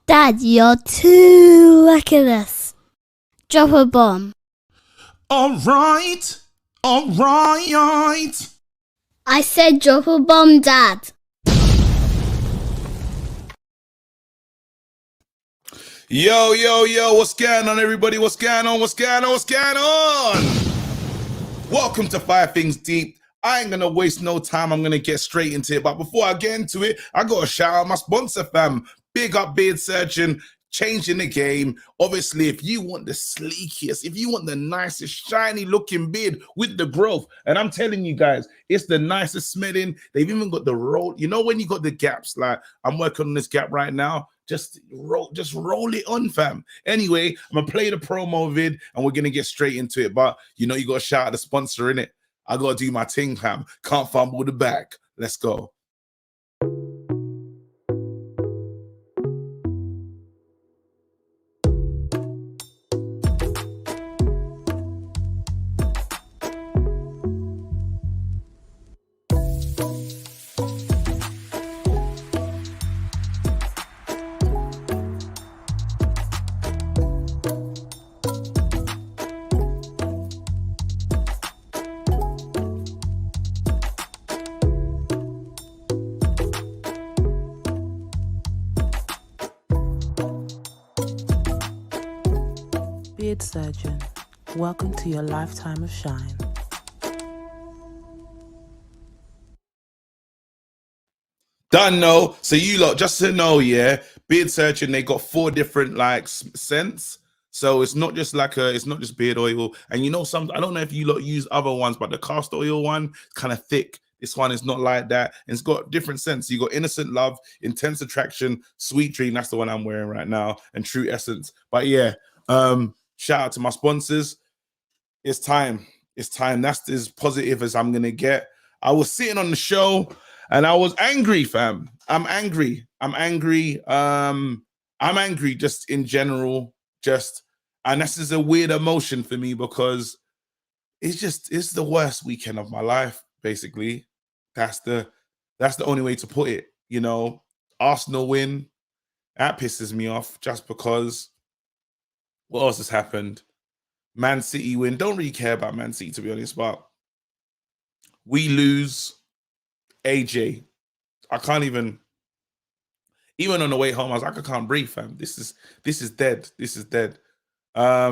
Dad, you're too reckless. Drop a bomb. All right. I said drop a bomb, Dad. Yo, what's going on, everybody? What's going on? Welcome to Five Things Deep. I ain't gonna waste no time. I'm gonna get straight into it. But before I get into it, I gotta shout out my sponsor, fam. Big up Beard Surgeon, changing the game. Obviously, if you want the sleekest, if you want the nicest, shiny looking beard with the growth, and I'm telling you guys, it's the nicest smelling. They've even got the roll. You know when you got the gaps, like I'm working on this gap right now. Just roll it on, fam. Anyway, I'm gonna play the promo vid and we're gonna get straight into it. But you know, you gotta shout out the sponsor in it. I gotta do my thing, fam. Can't fumble the bag. Let's go. Beard Surgeon, welcome to your lifetime of shine. Done, no. So you lot, just to know, yeah, Beard Surgeon, they got 4 different like scents. So it's not just beard oil. And you know, I don't know if you lot use other ones, but the castor oil one, kind of thick. This one is not like that. And it's got different scents. You got Innocent Love, Intense Attraction, Sweet Dream. That's the one I'm wearing right now. And True Essence. But yeah, shout out to my sponsors. It's time. That's as positive as I'm gonna get. I was sitting on the show and I was angry, fam. I'm angry just in general. And this is a weird emotion for me because it's the worst weekend of my life, basically. That's the only way to put it. You know, Arsenal win. That pisses me off just because. What else has happened? Man City win. Don't really care about Man City, to be honest, but we lose. AJ, I can't even on the way home, I was like, I can't breathe, fam. This is dead. I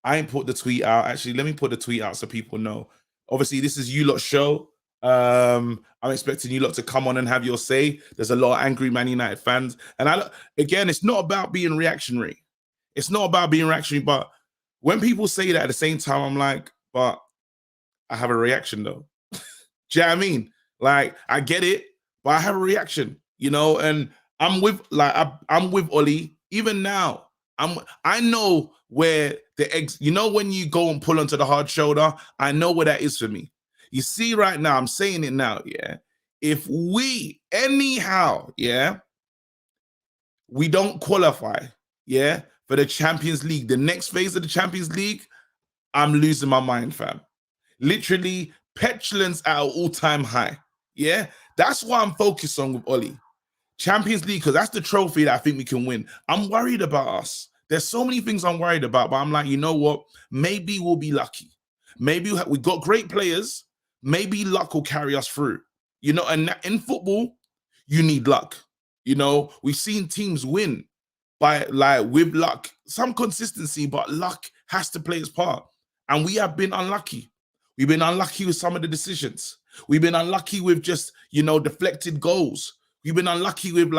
ain't put the tweet out. Actually, let me put the tweet out so people know. Obviously, this is you lot show. I'm expecting you lot to come on and have your say. There's a lot of angry Man United fans. And again, it's not about being reactionary. But when people say that at the same time, I'm like, but I have a reaction though. Do you know what I mean? Like, I get it, but I have a reaction, you know, and I'm with Ollie. Even now, I know where the eggs, you know, when you go and pull onto the hard shoulder, I know where that is for me. You see, right now, I'm saying it now, yeah. If we anyhow, yeah, we don't qualify, yeah, for the Champions League, the next phase of the Champions League, I'm losing my mind, fam. Literally, petulance at an all-time high. Yeah, that's what I'm focused on with Ollie. Champions League, because that's the trophy that I think we can win. I'm worried about us. There's so many things I'm worried about, but I'm like, you know what? Maybe we'll be lucky. Maybe we got great players. Maybe luck will carry us through. You know, and in football, you need luck. You know, we've seen teams win by with luck, some consistency, but luck has to play its part. And we have been unlucky. We've been unlucky with some of the decisions. We've been unlucky with just, you know, deflected goals. We've been unlucky with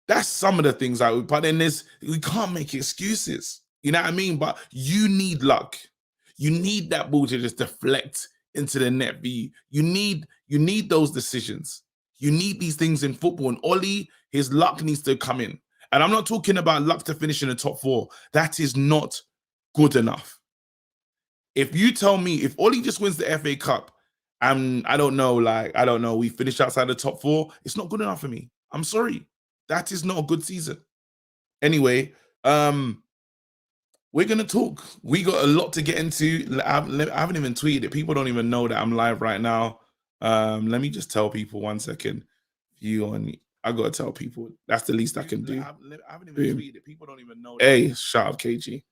that's some of the things but then we can't make excuses. You know what I mean? But you need luck. You need that ball to just deflect into the net for you. You need those decisions. You need these things in football. And Ollie, his luck needs to come in. And I'm not talking about luck to finish in the top 4. That is not good enough. If you tell me, if Ollie just wins the FA Cup and I don't know, we finish outside the top 4, it's not good enough for me. I'm sorry. That is not a good season. Anyway, we're going to talk. We got a lot to get into. I haven't even tweeted it. People don't even know that I'm live right now. Let me just tell people 1 second. You on I gotta tell people. That's the least I can do. I haven't even tweeted it. People don't even know. Hey, shut up, KG.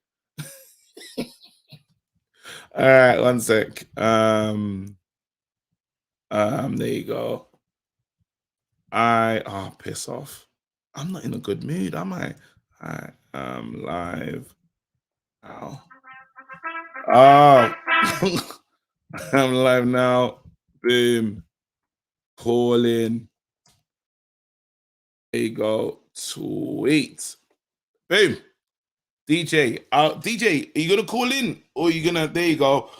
All right, one sec. There you go. Piss off. I'm not in a good mood, am I? I am live. Ow. Oh, I'm live now. Boom. Call in. There you go. Sweet. Boom. DJ. DJ, are you gonna call in? Or are you gonna, there you go.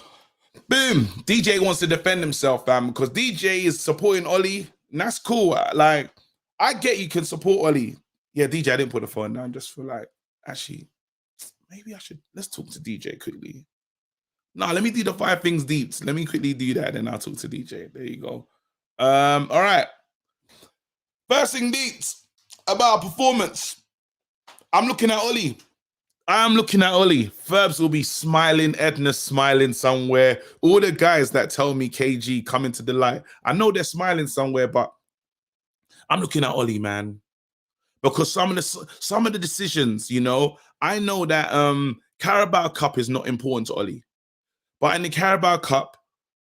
Boom. DJ wants to defend himself, fam, because DJ is supporting Ollie. And that's cool. Like, I get you can support Ollie. Yeah, DJ, I didn't put the phone down just for like, actually, maybe I should, let's talk to DJ quickly. No, let me do the 5 things deep. Let me quickly do that, then I'll talk to DJ. There you go. All right. First thing deeps about performance. I'm looking at Ollie. I'm looking at Ollie. Ferbs will be smiling. Edna's smiling somewhere. All the guys that tell me KG coming to the light, I know they're smiling somewhere, but I'm looking at Ollie, man. Because some of the decisions, you know, I know that Carabao Cup is not important to Ollie. But in the Carabao Cup,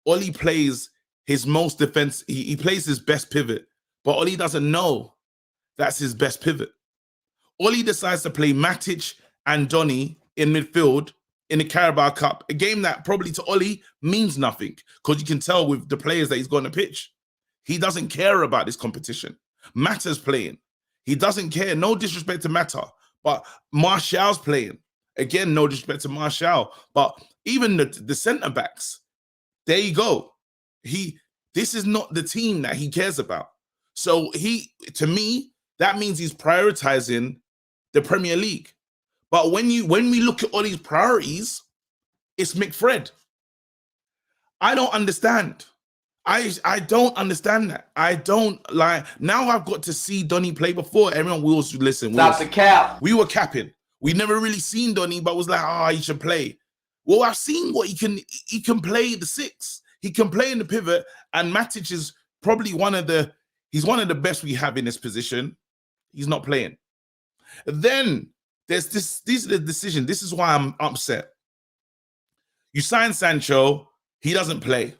Ollie plays his most defense. He plays his best pivot. But Ollie doesn't know that's his best pivot. Ollie decides to play Matic and Donny in midfield in the Carabao Cup, a game that probably to Ollie means nothing because you can tell with the players that he's going to pitch. He doesn't care about this competition. Mata's playing. He doesn't care. No disrespect to Mata, but Martial's playing. Again, no disrespect to Martial, but even the centre-backs, there you go. This is not the team that he cares about. So to me, that means he's prioritizing the Premier League. But when we look at all these priorities, it's McFred. I don't understand. I don't understand that. I don't like. Now I've got to see Donny play before. Everyone will listen. Stop the cap. We were capping. We never really seen Donny, but was like, he should play. Well, I've seen what he can play the 6. He can play in the pivot, and Matic is probably he's one of the best we have in this position. He's not playing. Then there's these are the decisions. This is why I'm upset. You sign Sancho, he doesn't play.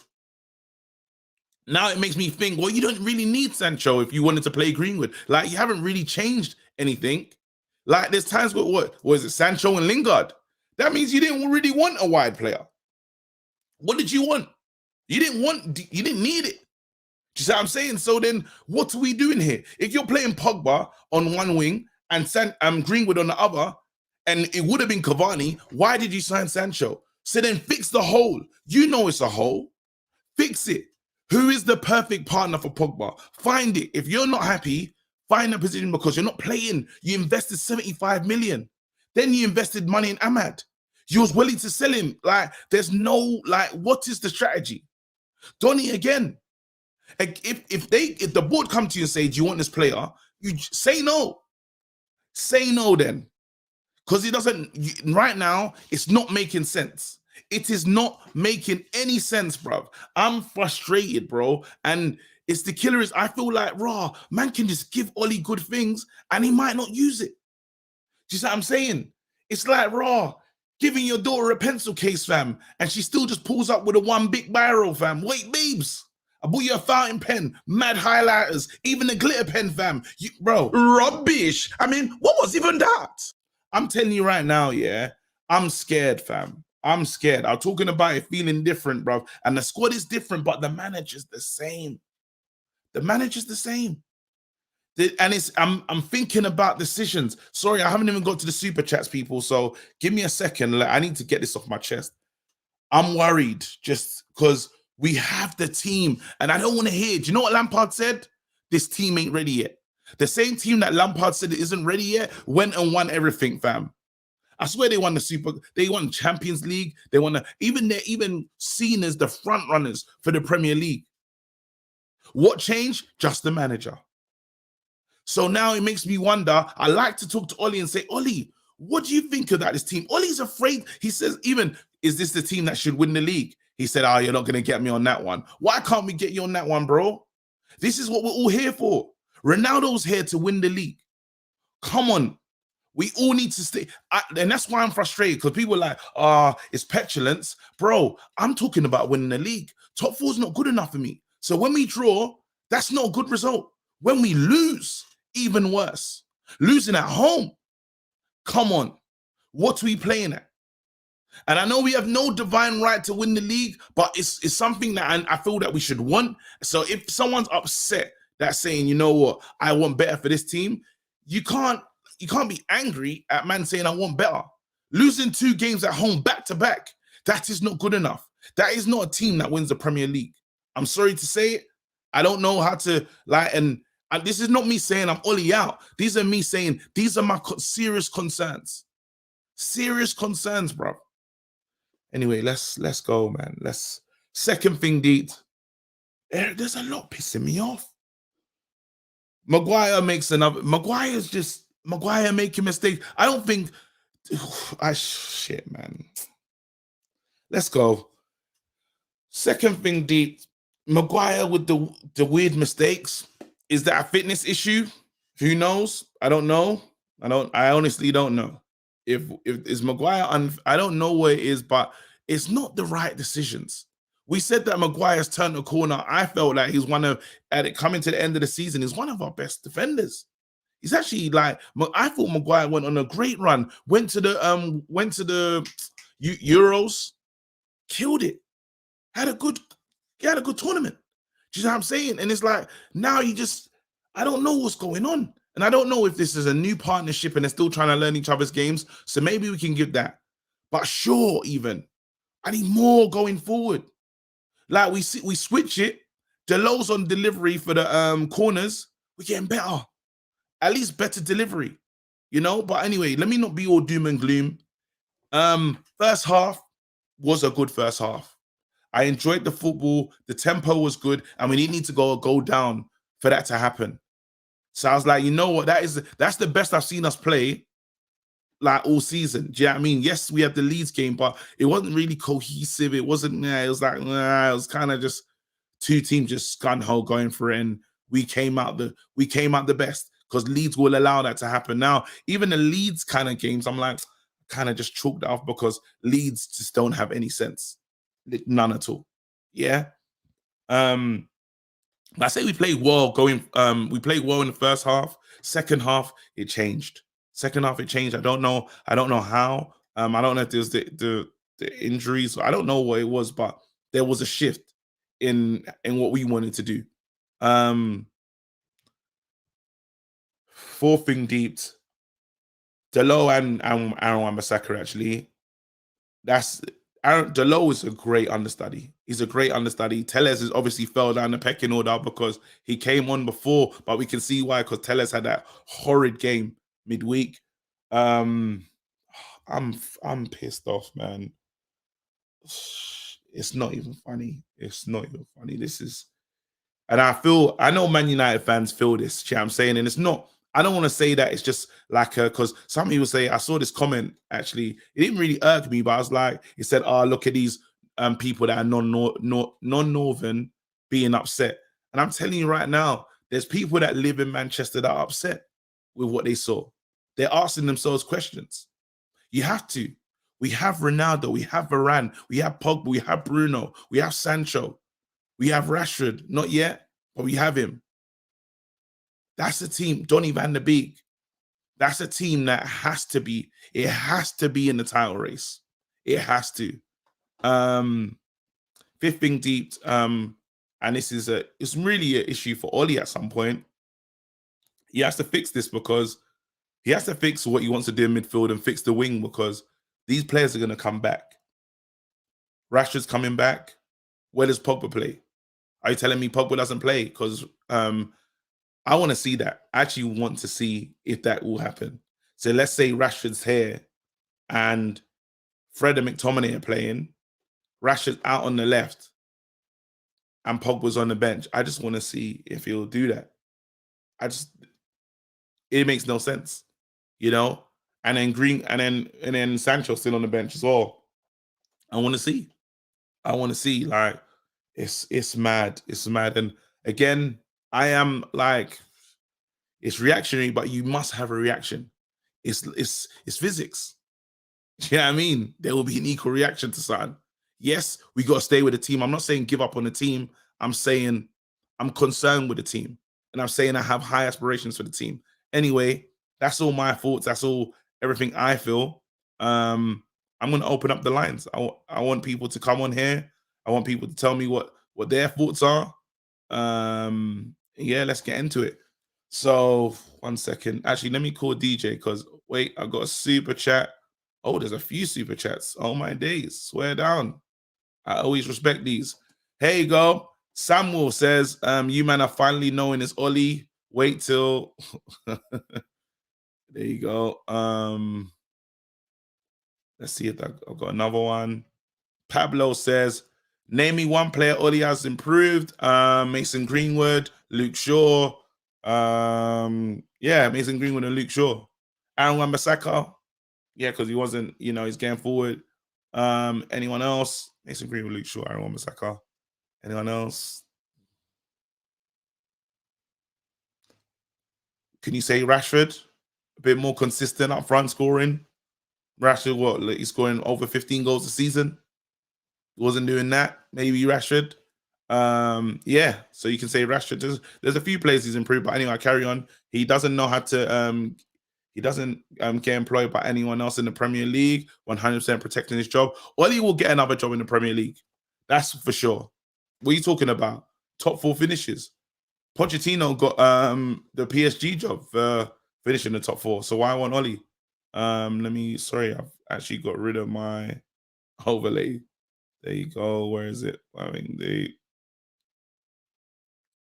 Now it makes me think, well, you don't really need Sancho if you wanted to play Greenwood. Like, you haven't really changed anything. Like, there's times where, what was it, Sancho and Lingard? That means you didn't really want a wide player. What did you want? You didn't need it. Do you see what I'm saying? So then what are we doing here? If you're playing Pogba on one wing and Greenwood on the other, and it would have been Cavani, why did you sign Sancho? So then fix the hole. You know it's a hole. Fix it. Who is the perfect partner for Pogba? Find it. If you're not happy, find a position because you're not playing. You invested 75 million. Then you invested money in Ahmad. You was willing to sell him. Like, there's no, like, what is the strategy? Donny again. If the board come to you and say, do you want this player? You say no. Say no then. Because it doesn't, right now, it's not making sense. It is not making any sense, bro. I'm frustrated, bro. And it's the killer is, I feel like, man can just give Ollie good things and he might not use it. Do you see what I'm saying? It's like, giving your daughter a pencil case, fam, and she still just pulls up with a one big biro, fam. Wait, babes. I bought you a fountain pen, mad highlighters, even a glitter pen, fam. Bro, rubbish. I mean, what was even that? I'm telling you right now, yeah, I'm scared, fam. I'm scared. I'm talking about it feeling different, bro. And the squad is different, but the manager's the same. The manager's the same. And I'm thinking about decisions. Sorry, I haven't even got to the super chats, people. So give me a second. I need to get this off my chest. I'm worried just because we have the team, and I don't want to hear. Do you know what Lampard said? This team ain't ready yet. The same team that Lampard said isn't ready yet went and won everything, fam. I swear they won they won Champions League. They're even seen as the front runners for the Premier League. What changed? Just the manager. So now it makes me wonder. I like to talk to Ollie and say, Ollie, what do you think of that, this team? Ollie's afraid. He says, is this the team that should win the league? He said, you're not going to get me on that one. Why can't we get you on that one, bro? This is what we're all here for. Ronaldo's here to win the league. Come on. We all need to stay. And that's why I'm frustrated, because people are like, it's petulance. Bro, I'm talking about winning the league. Top four is not good enough for me. So when we draw, that's not a good result. When we lose, even worse. Losing at home. Come on. What are we playing at? And I know we have no divine right to win the league, but it's something that I feel that we should want. So if someone's upset that's saying, you know what, I want better for this team, you can't be angry at man saying I want better. Losing 2 games at home back to back, that is not good enough. That is not a team that wins the Premier League. I'm sorry to say it. I don't know how to and this is not me saying I'm Ollie out. These are me saying these are my serious concerns. Serious concerns, bro. Anyway, let's go, man. Second thing, Deet. There's a lot pissing me off. Maguire making mistakes. I don't think shit, man. Let's go. Second thing, Deet. Maguire with the weird mistakes. Is that a fitness issue? Who knows? I don't know. I honestly don't know. If is Maguire, I don't know what it is, but it's not the right decisions. We said that Maguire's turned the corner. I felt like he's coming to the end of the season, he's one of our best defenders. He's actually I thought Maguire went on a great run, went to the Euros, killed it, had a good tournament. Do you know what I'm saying? And it's like, now I don't know what's going on. And I don't know if this is a new partnership and they're still trying to learn each other's games. So maybe we can give that. But sure, even, I need more going forward. Like we switch it. Delow's on delivery for the corners. We're getting better. At least better delivery. You know? But anyway, let me not be all doom and gloom. First half was a good first half. I enjoyed the football. The tempo was good. And we didn't need to go down for that to happen. So I was like, you know what? That's the best I've seen us play like all season. Do you know what I mean? Yes, we had the Leeds game, but it wasn't really cohesive. It wasn't, it was like, it was kind of just 2 teams just gun-ho going for it. And we came out the best, because Leeds will allow that to happen. Now, even the Leeds kind of games, I'm like, kind of just chalked off, because Leeds just don't have any sense. None at all. Yeah. I say we played well we played well in the first half. Second half, it changed. Second half, it changed. I don't know how. I don't know if there's the injuries. I don't know what it was, but there was a shift in what we wanted to do. Fourth thing, Deep. Delo and Aaron Wan-Bissaka, actually. Delo is a great understudy. He's a great understudy. Telles has obviously fell down the pecking order because he came on before, but we can see why, because Telles had that horrid game midweek. I'm pissed off, man. It's not even funny. It's not even funny. And I know Man United fans feel this, you know what I'm saying? And it's not, I don't want to say that it's just like because some people say, I saw this comment, actually, it didn't really irk me, but I was like, it said, look at these people that are non-Northern being upset. And I'm telling you right now, there's people that live in Manchester that are upset with what they saw. They're asking themselves questions. You have to. We have Ronaldo, we have Varane, we have Pogba, we have Bruno, we have Sancho, we have Rashford. Not yet, but we have him. That's a team. Donny van der Beek. That's a team that has to be in the title race. It has to. Fifth thing, Deep, and it's really an issue for Ollie at some point. He has to fix this, because he has to fix what he wants to do in midfield and fix the wing, because these players are going to come back. Rashford's coming back. Where does Pogba play? Are you telling me Pogba doesn't play? Because I want to see that. I actually want to see if that will happen. So let's say Rashford's here and Fred and McTominay are playing. Rashford's out on the left and Pogba's on the bench. I just want to see if he'll do that. It makes no sense, you know? And then Sancho still on the bench as well. I want to see. Like, it's mad. It's mad. And again, I am like, It's reactionary, but you must have a reaction. It's physics. Do you know what I mean? There will be an equal reaction to something. Yes, we got to stay with the team. I'm not saying give up on the team. I'm saying I'm concerned with the team. And I'm saying I have high aspirations for the team. Anyway, that's all my thoughts. That's all everything I feel. I'm going to open up the lines. I want people to come on here. I want people to tell me what their thoughts are. Yeah, let's get into it. So 1 second. Actually, let me call DJ because wait, I got a super chat. Oh, there's a few super chats. Oh my days. Swear down. I always respect these. Here you go. Samuel says, you man are finally knowing it's Ollie. Wait till there you go. Let's see if I've got another one. Pablo says, name me one player Ollie has improved. Mason Greenwood, Luke Shaw. Yeah, Mason Greenwood and Luke Shaw. Aaron Wan-Bissaka. Yeah, because he wasn't, he's going forward. Anyone else? Mason Greenwood, Luke Shaw, Aaron Wan-Bissaka. Anyone else? Can you say Rashford? A bit more consistent up front scoring. Rashford, what? He's scoring over 15 goals a season. Wasn't doing that. Maybe Rashford. Yeah, so you can say Rashford. There's a few players he's improved, but anyway, I carry on. He doesn't know how to he doesn't get employed by anyone else in the Premier League, 100% protecting his job. Ollie will get another job in the Premier League. That's for sure. What are you talking about? Top 4 finishes. Pochettino got the PSG job for finishing the top 4. So why I want Ollie? I've actually got rid of my overlay. There you go. Where is it?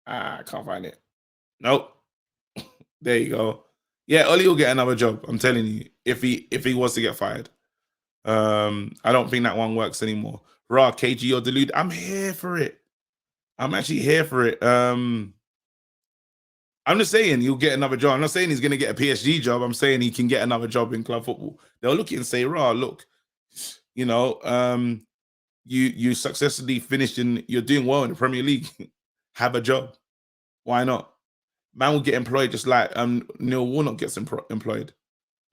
I can't find it. Nope. There you go. Yeah, Ollie will get another job. I'm telling you, if he was to get fired. I don't think that one works anymore. Raw, KG or Delude. I'm here for it. I'm actually here for it. I'm just saying he'll get another job. I'm not saying he's going to get a PSG job. I'm saying he can get another job in club football. They'll look at it and say, Raw, look, you successfully finished you're doing well in the Premier League. Have a job. Why not? Man will get employed just like Neil Warnock gets employed.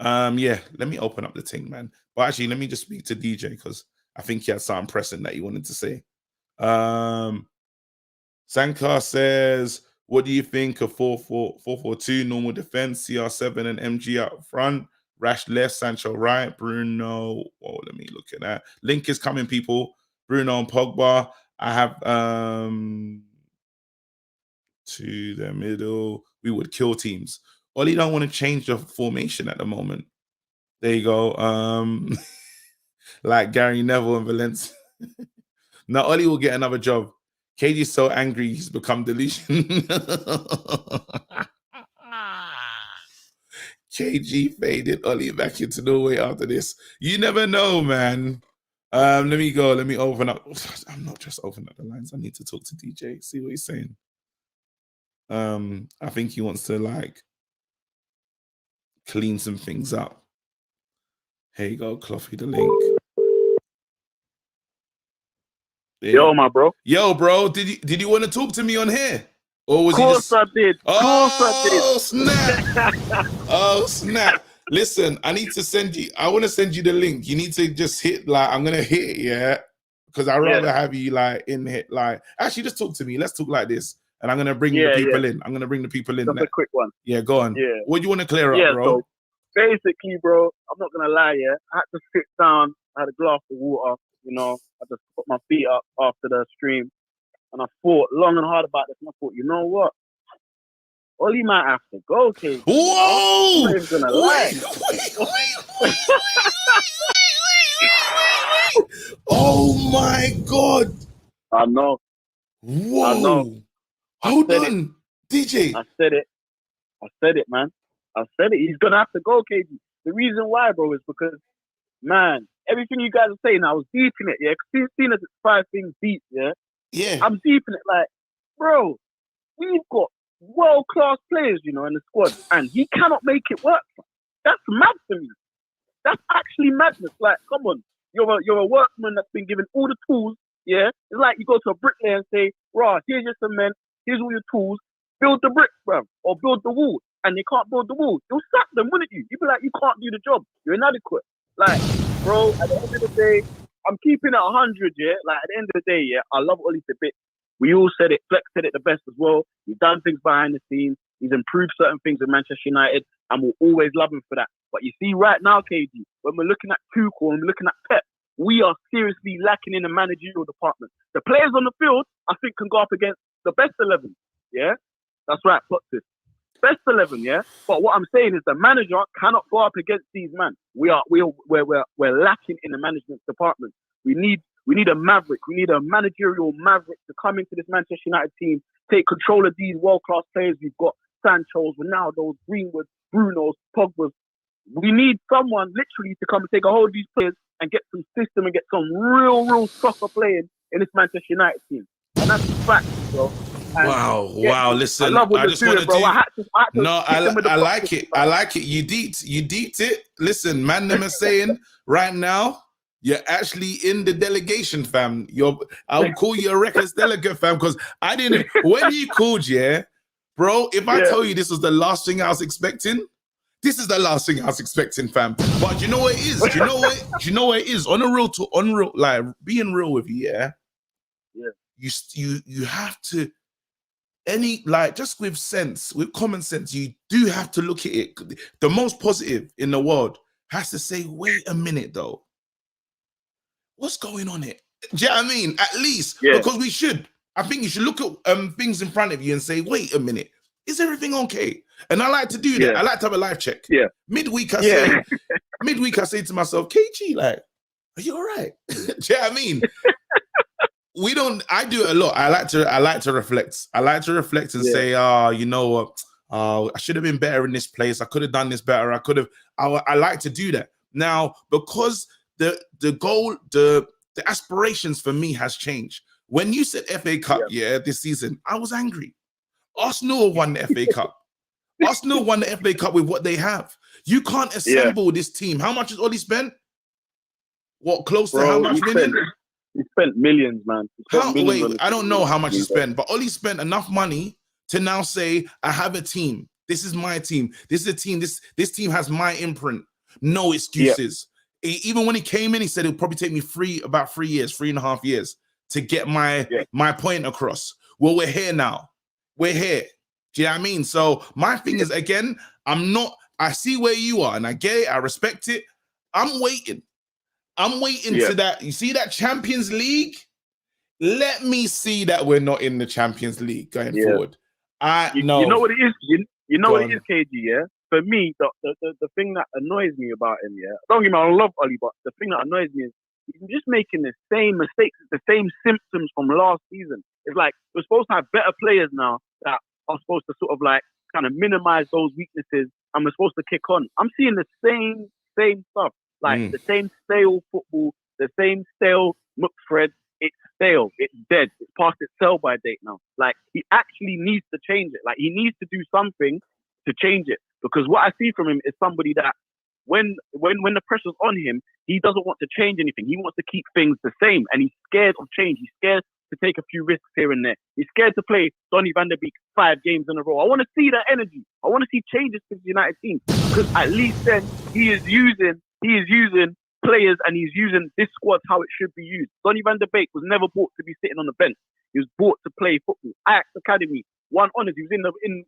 Yeah, let me open up the thing, man. But actually, let me just speak to DJ because I think he had something pressing that he wanted to say. Sankar says, what do you think of 4-4-2, normal defense, CR7 and MG up front, Rash left, Sancho right, Bruno. Oh, let me look at that. Link is coming, people. Bruno and Pogba. I have to the middle. We would kill teams. Ollie don't want to change the formation at the moment. There you go. Like Gary Neville and Valencia. Now Ollie will get another job. KG's so angry he's become delusion. KG faded Ollie back into Norway after this. You never know, man. Let me go. Let me open up. I'm not just opening up the lines. I need to talk to DJ, see what he's saying. I think he wants to like clean some things up. Here you go, Cloughy, the link. Yeah. Yo, my bro. Yo, bro, did you want to talk to me on here? Or was Of course I did. Oh, snap. Oh, snap. Listen, I need to send you, I want to send you the link. You need to just hit, like, I'm going to hit, yeah? Because I'd rather have you, like, in hit, like, actually, just talk to me. Let's talk like this. And I'm going to bring the people in. I'm going to bring the people in. Just a quick one. Yeah, go on. Yeah. What do you want to clear up, bro? So basically, bro, I'm not going to lie, I had to sit down. I had a glass of water, I just put my feet up after the stream. And I thought long and hard about this. And I thought, you know what? Ollie might have to go, KG. Whoa! I'm not even gonna lie. Wait. Oh my God! I know. Whoa! I know. Hold on, DJ. I said it, man. I said it. He's gonna have to go, KG. The reason why, bro, is because, man, everything you guys are saying, I was deep in it, yeah. Because seeing as it's 5 things deep, yeah. Yeah. I'm deep in it, like, bro. We've got world-class players, in the squad, and he cannot make it work. That's mad to me. That's actually madness. Like, come on, you're a workman that's been given all the tools. Yeah, it's like you go to a bricklayer and say, "Rah, here's your cement, here's all your tools, build the bricks, bruv, or build the wall." and they can't build the wall, you'll sack them, wouldn't you? You'd be like, you can't do the job. You're inadequate. Like, bro, at the end of the day, I'm keeping it 100, yeah? Like, at the end of the day, yeah, I love Ollie to bits. We all said it. Flex said it the best as well. He's done things behind the scenes. He's improved certain things with Manchester United, and we'll always love him for that. But you see, right now, KG, when we're looking at Tuchel and we're looking at Pep, we are seriously lacking in the managerial department. The players on the field, I think, can go up against the best 11. Yeah? That's right, plot twist. Best 11, yeah? But what I'm saying is the manager cannot go up against these men. We're lacking in the management department. We need a maverick. We need a managerial maverick to come into this Manchester United team, take control of these world-class players. We've got Sancho's, Ronaldo's, Greenwood's, Bruno's, Pogba's. We need someone literally to come and take a hold of these players and get some system and get some real soccer playing in this Manchester United team. And that's a fact, bro. And wow. Listen, I just want to do. I like it. I like it. You deeped it. Listen, man, them are saying right now, you're actually in the delegation, fam. I'll call you a records delegate, fam, because I didn't. When you called, yeah, bro. If I tell you this was the last thing I was expecting, this is the last thing I was expecting, fam. But you know what it is? Do you know what it is? On real, like being real with you, yeah. You have to. Just with sense, with common sense, you do have to look at it. The most positive in the world has to say, wait a minute, though. What's going on here? Do you know what I mean? At least, because we should. I think you should look at things in front of you and say, wait a minute, is everything okay? And I like to do that. I like to have a life check. Midweek, I say to myself, KG, like, are you all right? Do you know what I mean? I do it a lot. I like to reflect. I like to reflect and say, you know what? I should have been better in this place. I could have done this better. I like to do that. Now, because the goal, the aspirations for me has changed. When you said FA Cup, this season, I was angry. Arsenal won the FA Cup. Arsenal won the FA Cup with what they have. You can't assemble this team. How much has Ollie spent? What, close to how much million? He spent millions, man. I don't know how much he spent, but Ollie spent enough money to now say, I have a team. This is my team. This is a team. This team has my imprint. No excuses. Even when he came in, he said it'll probably take me about 3 years, 3.5 years to get my point across. Well, we're here now. We're here. Do you know what I mean? So my thing is, again, I see where you are and I get it. I respect it. I'm waiting to that. You see that Champions League? Let me see that we're not in the Champions League going forward. You know what it is? You know what it is, KG, yeah? For me, the thing that annoys me about him, yeah? Don't get me wrong, I love Ollie, but the thing that annoys me is he's just making the same mistakes, the same symptoms from last season. It's like we're supposed to have better players now that are supposed to sort of like kind of minimize those weaknesses, and we're supposed to kick on. I'm seeing the same stuff. Like the same stale football, the same stale McFred. It's stale. It's dead. It's past its sell-by date now. Like, he actually needs to change it. Like, he needs to do something to change it. Because what I see from him is somebody that when the pressure's on him, he doesn't want to change anything. He wants to keep things the same. And he's scared of change. He's scared to take a few risks here and there. He's scared to play Donny van der Beek 5 games in a row. I want to see that energy. I want to see changes to the United team. Because at least then he is using players and he's using this squad how it should be used. Donny van der Beek was never bought to be sitting on the bench. He was bought to play football. Ajax Academy won honours. He was in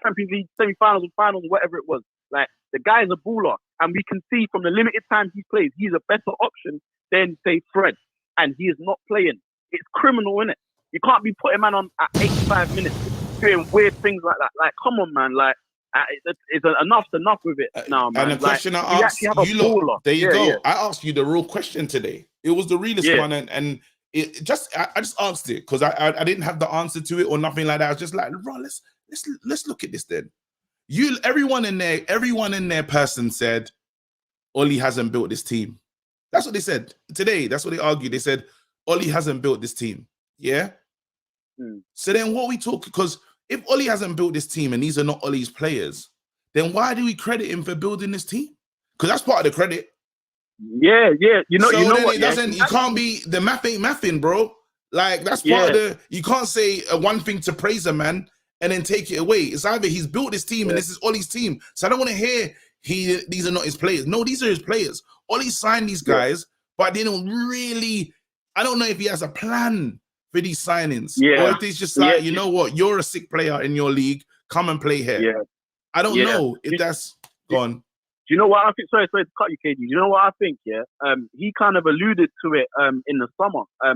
Champions League semi-finals and finals, whatever it was. Like, the guy's a baller, and we can see from the limited time he plays, he's a better option than, say, Fred, and he is not playing. It's criminal, innit? You can't be putting man on at 85 minutes doing weird things like that. Like, come on, man. Like, it's enough's enough with it now, man. And the question I asked you lot, there you go. Yeah. I asked you the real question today. It was the realest one, and I just asked it because I didn't have the answer to it or nothing like that. I was just like, bro, let's look at this then. Everyone in their person said Ollie hasn't built this team. That's what they said today. That's what they argued. They said Ollie hasn't built this team. Yeah. So then what we talk, because if Ollie hasn't built this team and these are not Ollie's players, then why do we credit him for building this team? Because that's part of the credit. Yeah. You know what? You can't be, the math ain't mathing, bro. Like, that's part of the, you can't say one thing to praise a man and then take it away. It's either he's built this team and this is Ollie's team. So I don't want to hear these are not his players. No, these are his players. Ollie signed these guys, but they don't really. I don't know if he has a plan for these signings, or if he's just like, you know what, you're a sick player in your league. Come and play here. Yeah. I don't know if that's gone. Do you know what I think? Sorry to cut you, KG. Do you know what I think? Yeah. He kind of alluded to it in the summer. I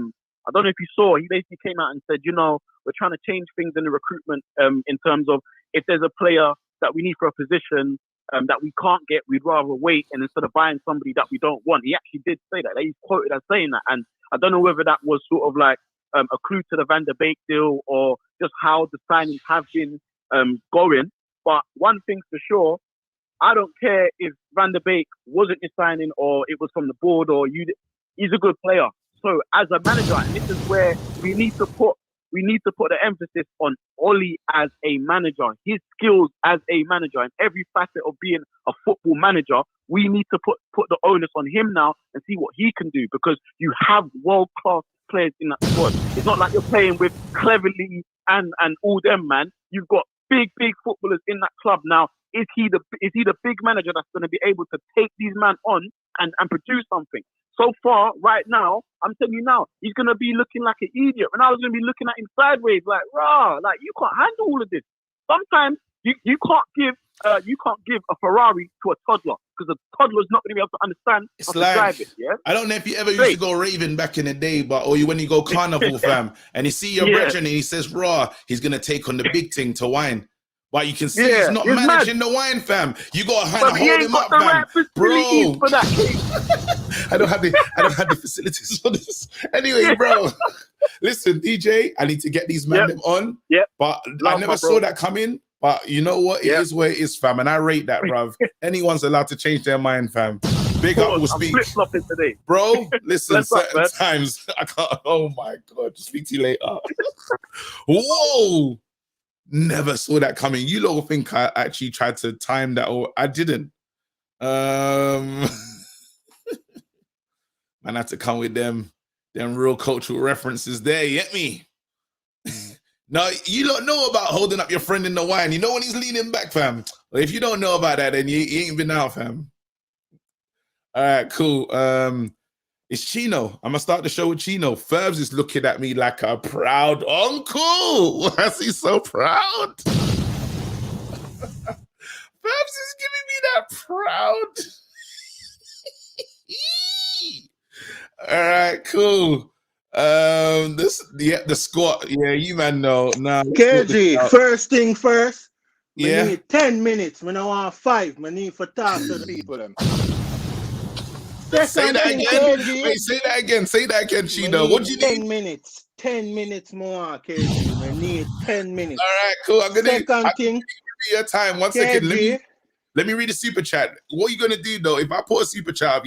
don't know if you saw. He basically came out and said, you know, we're trying to change things in the recruitment in terms of if there's a player that we need for a position that we can't get, we'd rather wait, and instead of buying somebody that we don't want. He actually did say that. He's quoted as saying that, and I don't know whether that was sort of like a clue to the Van der Beek deal or just how the signings have been going. But one thing's for sure, I don't care if Van der Beek wasn't your signing or it was from the board or you. He's a good player. So as a manager, and this is where we need to put the emphasis on Ollie as a manager, his skills as a manager, and every facet of being a football manager. We need to put the onus on him now and see what he can do, because you have world-class players in that squad. It's not like you're playing with Cleverly and all them, man. You've got big footballers in that club now. Is he the big manager that's going to be able to take these men on and produce something? So far, right now, I'm telling you now, he's going to be looking like an idiot. And I was going to be looking at him sideways, like, rah, like, you can't handle all of this. Sometimes you can't give a Ferrari to a toddler, because a toddler's not going to be able to understand how to drive it. Yeah. I don't know if you ever used to go raving back in the day, or when you go carnival, fam, and you see your brethren and he says, "Raw, he's going to take on the big thing to wine." But you can see he's not managing the wine, fam. You got to hold him up, fam. Bro, for that. I don't have the facilities for this. Anyway, bro, listen, DJ, I need to get these men them on. Yeah. But I never saw that coming. But you know what? It is where it is, fam. And I rate that, bruv. Anyone's allowed to change their mind, fam. Big up will speak. Flip-flopping today. Bro, listen, certain times I can't. Oh my God. Just speak to you later. Whoa. Never saw that coming. You lot think I actually tried to time that, or I didn't. Man, I had to come with them real cultural references there. You get me? No, you don't know about holding up your friend in the wine. You know when he's leaning back, fam. Well, if you don't know about that, then you ain't been out, fam. All right, cool. It's Chino. I'm gonna start the show with Chino. Ferbs is looking at me like a proud uncle. Why is he so proud? Ferbs is giving me that proud. All right, cool. The squad. Yeah, you man know. Nah, KG, first thing first. Yeah. I need 10 minutes. I don't want 5. I need for talk to the people. Say that again. Wait, say that again. Say that again, Chino. What do you need? 10 minutes. 10 minutes more, KG. I need 10 minutes. All right, cool. I'm gonna give you your time. One second. Let me read the super chat. What are you gonna do though? If I put a super chat up,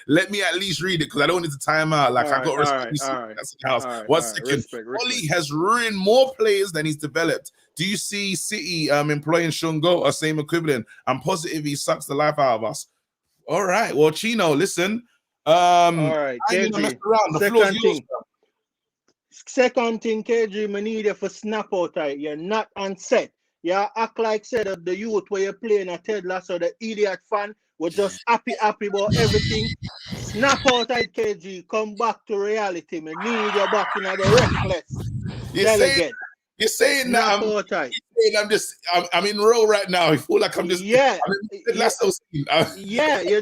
let me at least read it, because I don't want it to time out. Like, I got respect. That's the house. One second. Respect. Ollie has ruined more players than he's developed. Do you see City employing Shungo or same equivalent? I'm positive he sucks the life out of us. All right. Well, Chino, listen. All right, KG. Second thing, KG, I need you for snap out. Right? You're not on set. You act like said of the youth where you're playing a Ted Lasso, the idiot fan, we're just happy about everything. Snap out, right, KG. Come back to reality. I need you back in the reckless. You're saying that I'm in row right now. I feel like I'm just you're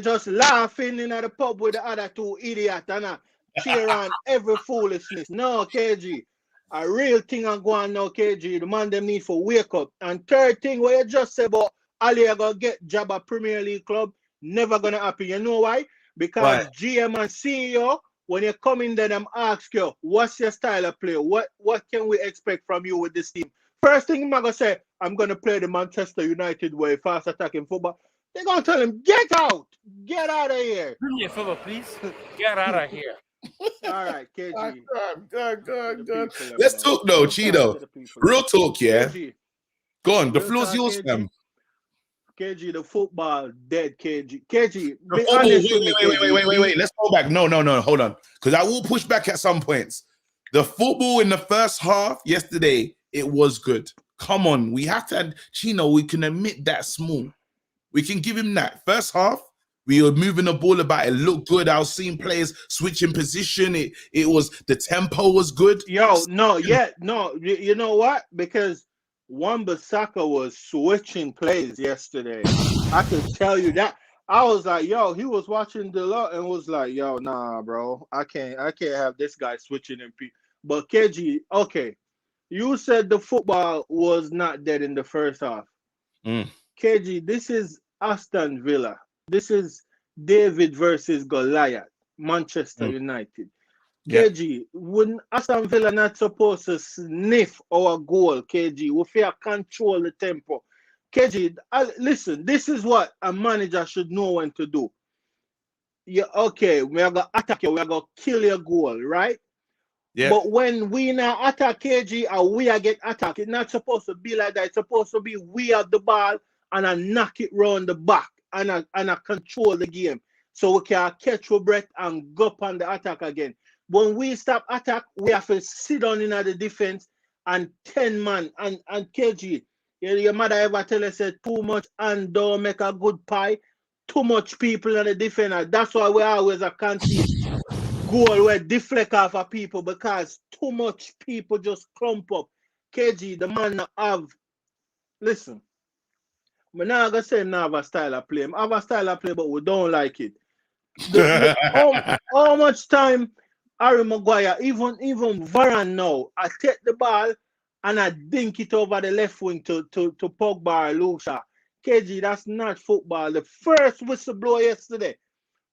just laughing in the pub with the other two idiots and cheer on every foolishness. No, KG. A real thing I'm going now, KG. The man them need for wake up. And third thing, what you just said about Ali are gonna get job at Premier League club, never gonna happen. You know why? Because GM and CEO, when you come in there, them ask you, what's your style of play? What can we expect from you with this team? First thing I'm gonna say, I'm gonna play the Manchester United way, fast attacking football. They're gonna tell him, get out of here. Do me a favor, please. Get out of here. All right, KG. Good. Let's talk though, Chino. Real talk, yeah. KG. Go on, the floor's yours, fam. KG, the football dead, KG. KG, wait. Let's go back. No, hold on. Because I will push back at some points. The football in the first half yesterday, it was good. Come on, we have to. Chino, we can admit that small. We can give him that. First half, we were moving the ball about. It looked good. I was seeing players switching position. It was the tempo was good. Yo, no, you know what? Because Wan-Bissaka was switching plays yesterday. I could tell you that. I was like, yo, he was watching the lot and was like, yo, nah, bro, I can't have this guy switching in. But KG, okay, you said the football was not dead in the first half. KG, this is Aston Villa. This is David versus Goliath, Manchester United. KG, when Aston Villa not supposed to sniff our goal, KG, we fear control the tempo. KG, listen, this is what a manager should know when to do. Yeah, okay, we are gonna attack you, we are gonna kill your goal, right? Yeah. But when we now attack KG and we are get attacked, it's not supposed to be like that. It's supposed to be we have the ball and I knock it round the back and I control the game. So we can catch our breath and go up on the attack again. When we stop attack, we have to sit down in the defense and 10 man and KG. Your mother ever tell us that too much and don't make a good pie? Too much people in the defender. That's why we always a concede goal where deflect off of people because too much people just clump up. KG, the man have, listen, we're not going to say not have a style of play. I have a style of play, but we don't like it. How much time Harry Maguire, even Varane now, I take the ball and I dink it over the left wing to Pogba or Lucia. KG, that's not football. The first whistle blow yesterday,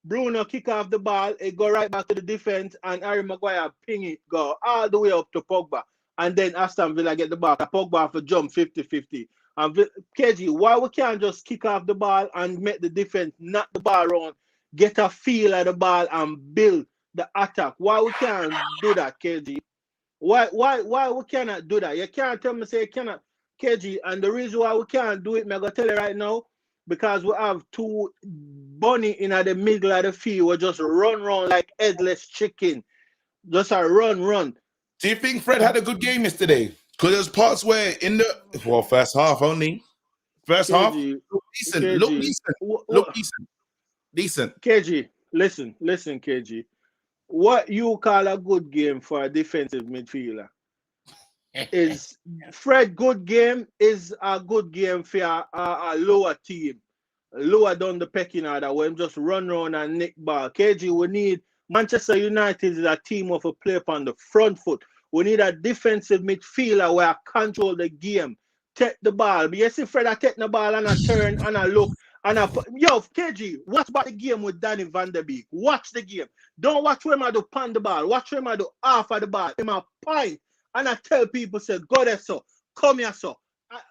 Bruno kick off the ball, it go right back to the defense, and Harry Maguire ping it, go all the way up to Pogba. And then Aston Villa get the ball. Pogba for jump 50-50. And KG, why we can't just kick off the ball and make the defense knock the ball around, get a feel of the ball and build the attack? Why we can't do that, KG? Why we cannot do that? You can't tell me say you cannot, KG. And the reason why we can't do it, I'm gonna tell you right now, because we have two bunny in the middle of the field. We just run like headless chicken. Just a run. Do you think Fred had a good game yesterday? Because there's parts where in the first half only. First KG, half, look decent. KG, listen, KG. What you call a good game for a defensive midfielder is Fred good game is a good game for a lower team, lower down the pecking order where him just run around and nick ball. KG, we need Manchester United is a team of a play on the front foot. We need a defensive midfielder where I control the game, take the ball. But you see Fred I take the ball and I turn and I look. And yo, KG, watch about the game with Danny Van Der Beek. Watch the game. Don't watch where I do pan the ball. Watch where I do half of the ball. In my point. And I tell people, say, go there, so. Come here, so.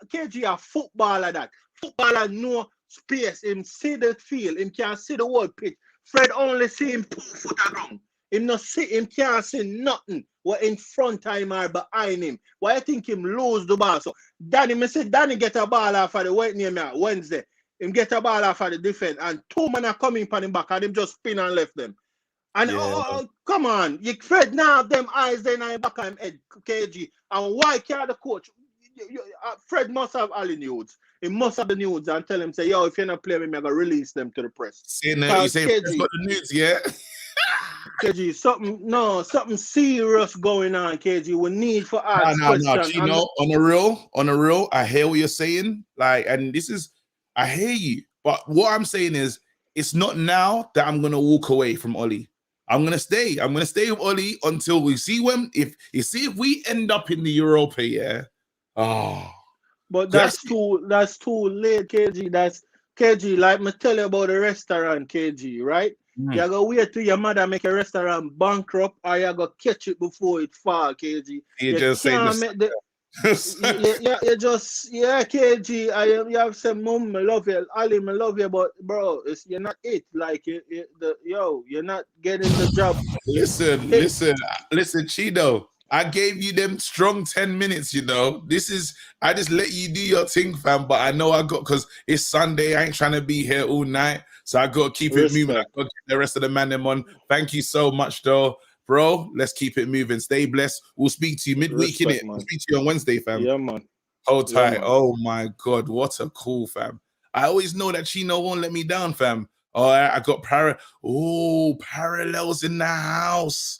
KG a footballer that. Footballer no space. Him see the field. Him can't see the whole pitch. Fred only see him 2 foot around. Him not see him can't see nothing. What in front of him or behind him. Why you think him lose the ball? So Danny, me say Danny get a ball off of the Wednesday. Him get a ball off of the defense and 2 men are coming on him back and him just spin and left them. And come on, you Fred now have them eyes then in back of him head, KG. And why can't the coach? Fred must have all the nudes. He must have the nudes and tell him, say, yo, if you're not playing me, I'm gonna release them to the press. You say Fred's got the nudes, yeah? KG, something serious going on, KG. We need for us. No. You know, on the real, I hear what you're saying. Like, and this is I hear you, but what I'm saying is, it's not now that I'm gonna walk away from Ollie. I'm gonna stay. I'm gonna stay with Ollie until we see if we end up in the Europa. Yeah. Oh. But that's too late, KG. That's KG. Like me tell you about the restaurant, KG. Right? You gotta wait till your mother make a restaurant bankrupt, or you gotta catch it before it fall, KG. You just say KG. You have said, Mom, I love you, Ali, I love you, but bro, you're not it. Like you're not getting the job. Listen, Chido. I gave you them strong 10 minutes, you know. I just let you do your thing, fam. But I know because it's Sunday, I ain't trying to be here all night. So I got to keep it moving. I got to get the rest of the man them on. Thank you so much, though. Bro, let's keep it moving. Stay blessed. We'll speak to you midweek, innit? We'll speak to you on Wednesday, fam. Yeah, man. Hold tight. man. Oh my God, what a call, fam. I always know that Chino won't let me down, fam. Oh, I got parallels in the house.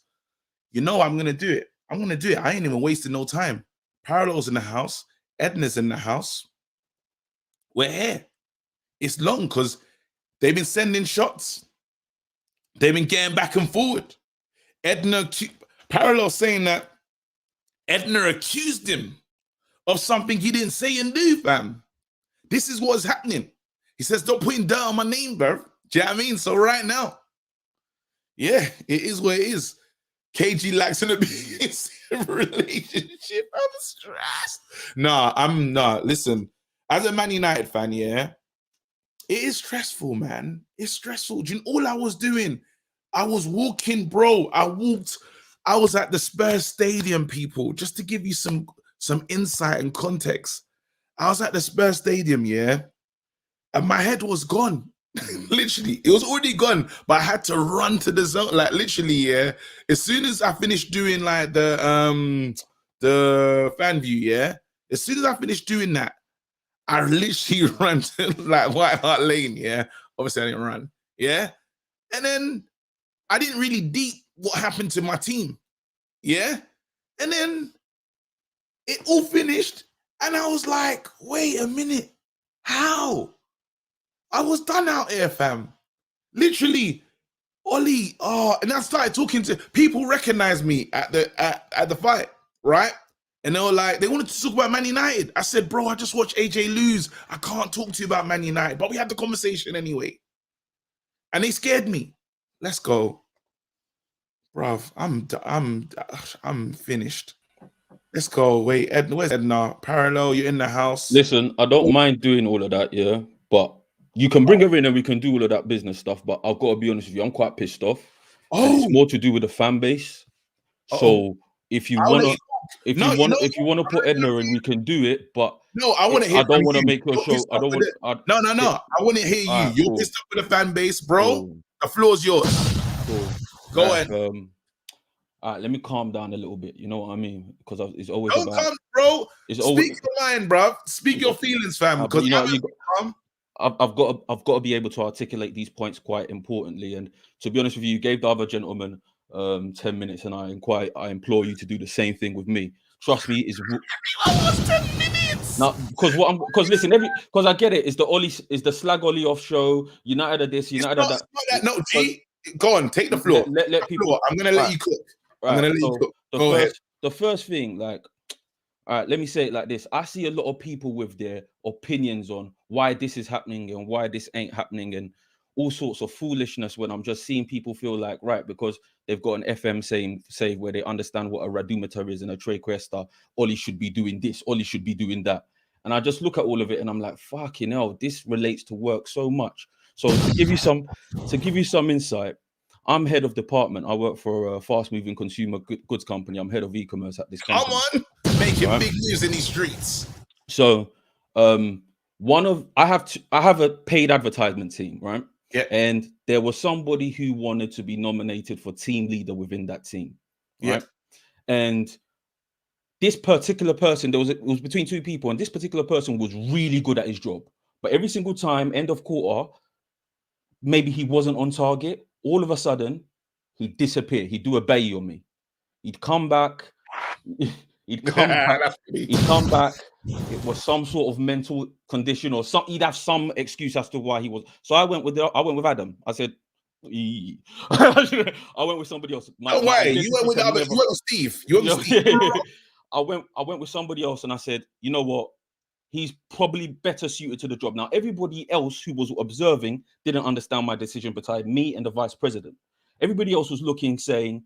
You know I'm gonna do it. I'm gonna do it. I ain't even wasting no time. Parallels in the house. Edna's in the house. We're here. It's long because they've been sending shots. They've been getting back and forward. Parallel saying that Edna accused him of something he didn't say and do, fam. This is what's happening. He says, don't put dirt on my name, bro. Do you know what I mean? So right now, yeah, it is what it is. KG likes an abusive relationship. I'm stressed. I'm not. Listen, as a Man United fan, yeah, it is stressful, man. It's stressful. Do you know, all I was doing, I was walking, bro. I was at the Spurs Stadium, people, just to give you some insight and context. I was at the Spurs Stadium, yeah, and my head was gone. Literally, it was already gone, but I had to run to the zone. Like literally, yeah. As soon as I finished doing like the fan view, yeah. As soon as I finished doing that, I literally ran to like White Hart Lane, yeah. Obviously, I didn't run, yeah. And then I didn't really deep what happened to my team, yeah. And then it all finished, and I was like, wait a minute, how? I was done out here, fam. Literally, Ollie. Oh, and I started talking to people. Recognized me at the fight, right? And they were like, they wanted to talk about Man United. I said, bro, I just watched AJ lose. I can't talk to you about Man United, but we had the conversation anyway. And they scared me. Let's go, bruv. I'm finished. Let's go. Wait, Edna, where's Edna? Parallel, you're in the house. Listen, I don't mind doing all of that, yeah, but you can bring her in and we can do all of that business stuff, but I've got to be honest with you, I'm quite pissed off. And it's more to do with the fan base. So if you want to put Edna in, we can do it, but no, I want to hear. I don't want to make your show. I don't want. No. I want to hear you. Right, You're cool. pissed off with the fan base, bro. Cool. The floor's yours. Cool. Go ahead. All right, let me calm down a little bit. You know what I mean? Because it's always don't about. Come, bro. It's Speak always, your mind, bro. Speak your feelings, fam. Because I've got to be able to articulate these points quite importantly. And to be honest with you, you gave the other gentleman 10 minutes, and I implore you to do the same thing with me. Trust me, I was 10 minutes. Now, because listen, because I get it. It's the Ollie, is the slag Ollie off show. United of this, United of that. No, G, go on, take the floor. Let people. I'm gonna let you cook. I'm gonna let you cook. Go ahead. The first thing, like, all right, let me say it like this. I see a lot of people with their opinions on why this is happening and why this ain't happening and all sorts of foolishness when I'm just seeing people feel like, right, because they've got an FM save where they understand what a radumeter is and a trequesta, Ollie should be doing this, Ollie should be doing that. And I just look at all of it and I'm like, fucking hell, this relates to work so much. So to give you some insight, I'm head of department. I work for a fast-moving consumer goods company. I'm head of e-commerce at this company. Come on, making big news in these streets. So, I have a paid advertisement team, right? Yeah. And there was somebody who wanted to be nominated for team leader within that team, right? Yeah. And this particular person, it was between two people, and this particular person was really good at his job. But every single time, end of quarter, maybe he wasn't on target. All of a sudden, he'd disappear. He'd do a bayi on me. He'd come back. He'd come back. It was some sort of mental condition or something. He'd have some excuse as to why he was. So I went with Adam. I said, I went with somebody else. You went with Steve. You went with Steve. I went with somebody else, and I said, you know what? He's probably better suited to the job. Now, everybody else who was observing didn't understand my decision besides me and the vice president. Everybody else was looking, saying,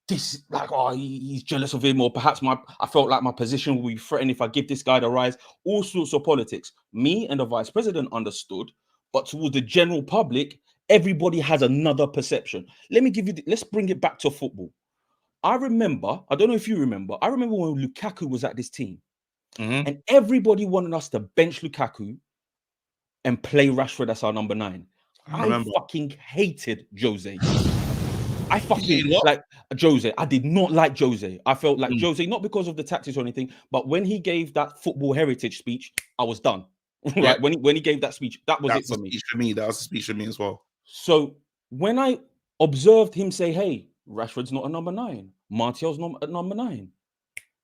this, like, oh, he's jealous of him, or perhaps I felt like my position will be threatened if I give this guy the rise. All sorts of politics. Me and the vice president understood, but towards the general public, everybody has another perception. Let's bring it back to football. I don't know if you remember, when Lukaku was at this team. Mm-hmm. And everybody wanted us to bench Lukaku and play Rashford as our number 9. I fucking hated Jose. I fucking like Jose. I did not like Jose. I felt like Jose, not because of the tactics or anything, but when he gave that football heritage speech, I was done. Right? Yeah. When he gave that speech, that was it for me. That was a speech for me as well. So when I observed him say, "Hey, Rashford's not a number 9, Martial's not a number 9,"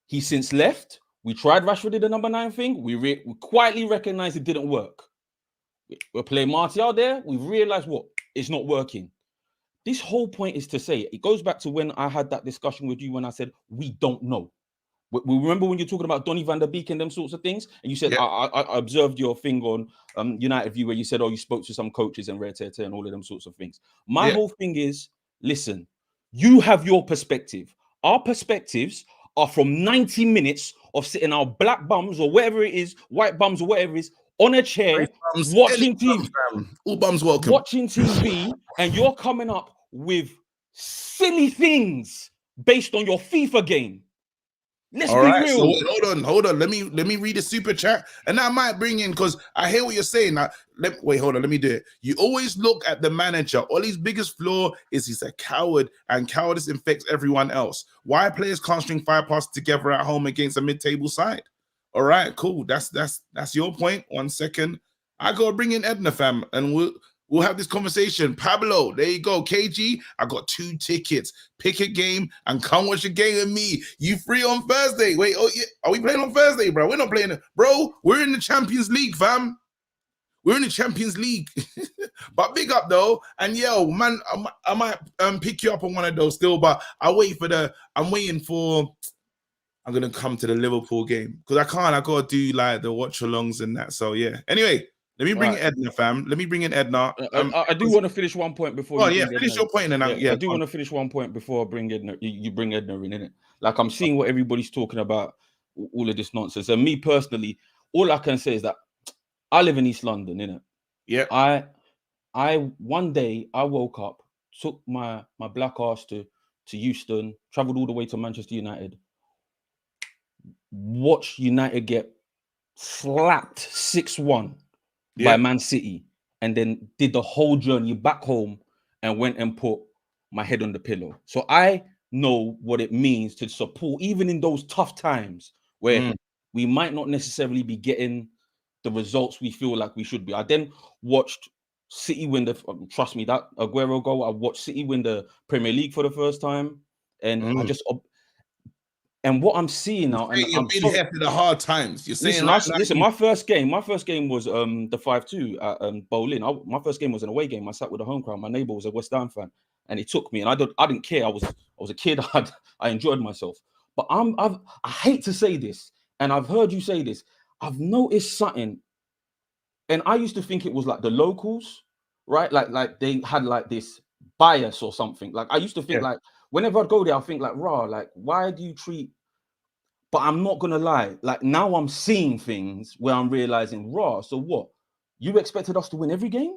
he since left. We tried Rashford did the number 9 thing. We quietly recognized it didn't work. We're playing Martial there. We've realized what it's not working. This whole point is to say, it goes back to when I had that discussion with you when I said we don't know. We remember when you're talking about Donny van der Beek and them sorts of things, and you said I observed your thing on United View where you said, oh, you spoke to some coaches and rare tear and all of them sorts of things. My whole thing is, listen, you have your perspective. Our perspectives are from 90 minutes of sitting our black bums or whatever it is, white bums or whatever it is, on a chair, watching TV. All bums welcome. Watching TV, and you're coming up with silly things based on your FIFA game. Let's be real. So hold on. Let me read the super chat, and I might bring in because I hear what you're saying. Now, hold on. Let me do it. You always look at the manager. Ollie's biggest flaw is he's a coward, and cowardice infects everyone else. Why players can't string 5 passes together at home against a mid-table side? All right, cool. That's your point. 1 second. I gotta bring in Edna, fam, and we'll have this conversation. Pablo, there you go. KG, I got 2 tickets. Pick a game and come watch a game with me. You free on Thursday? Wait, are we playing on Thursday, bro? We're not playing it, bro. We're in the Champions League, fam. We're in the Champions League. But big up though, and yo, man, I might pick you up on one of those still, but I'm waiting for. I'm gonna come to the Liverpool game because I gotta do like the watch alongs and that. So yeah. Anyway, let me bring in Edna, fam. Let me bring in Edna. I do want to finish one point before. Finish your point, and I do want to finish one point before I bring Edna. You bring Edna in, innit? Like I'm seeing what everybody's talking about, all of this nonsense. And me personally, all I can say is that I live in East London, innit? Yeah. I one day I woke up, took my black ass to Euston, traveled all the way to Manchester United, watched United get slapped 6-1 by Man City, and then did the whole journey back home and went and put my head on the pillow. So I know what it means to support, even in those tough times where we might not necessarily be getting the results we feel like we should be. I then watched City win trust me, that Aguero goal, I watched City win the Premier League for the first time, and I just and what I'm seeing now, and I'm being here for the hard times. You're saying, listen. My first game was the 5-2 at Bowling. My first game was an away game. I sat with a home crowd. My neighbor was a West Ham fan, and he took me. And I didn't care. I was a kid. I enjoyed myself. But I hate to say this, and I've heard you say this. I've noticed something, and I used to think it was like the locals, right? Like they had like this bias or something. Like I used to think like. Whenever I'd go there, I think like, like, why do you treat? But I'm not gonna lie. Like now, I'm seeing things where I'm realizing, so what? You expected us to win every game?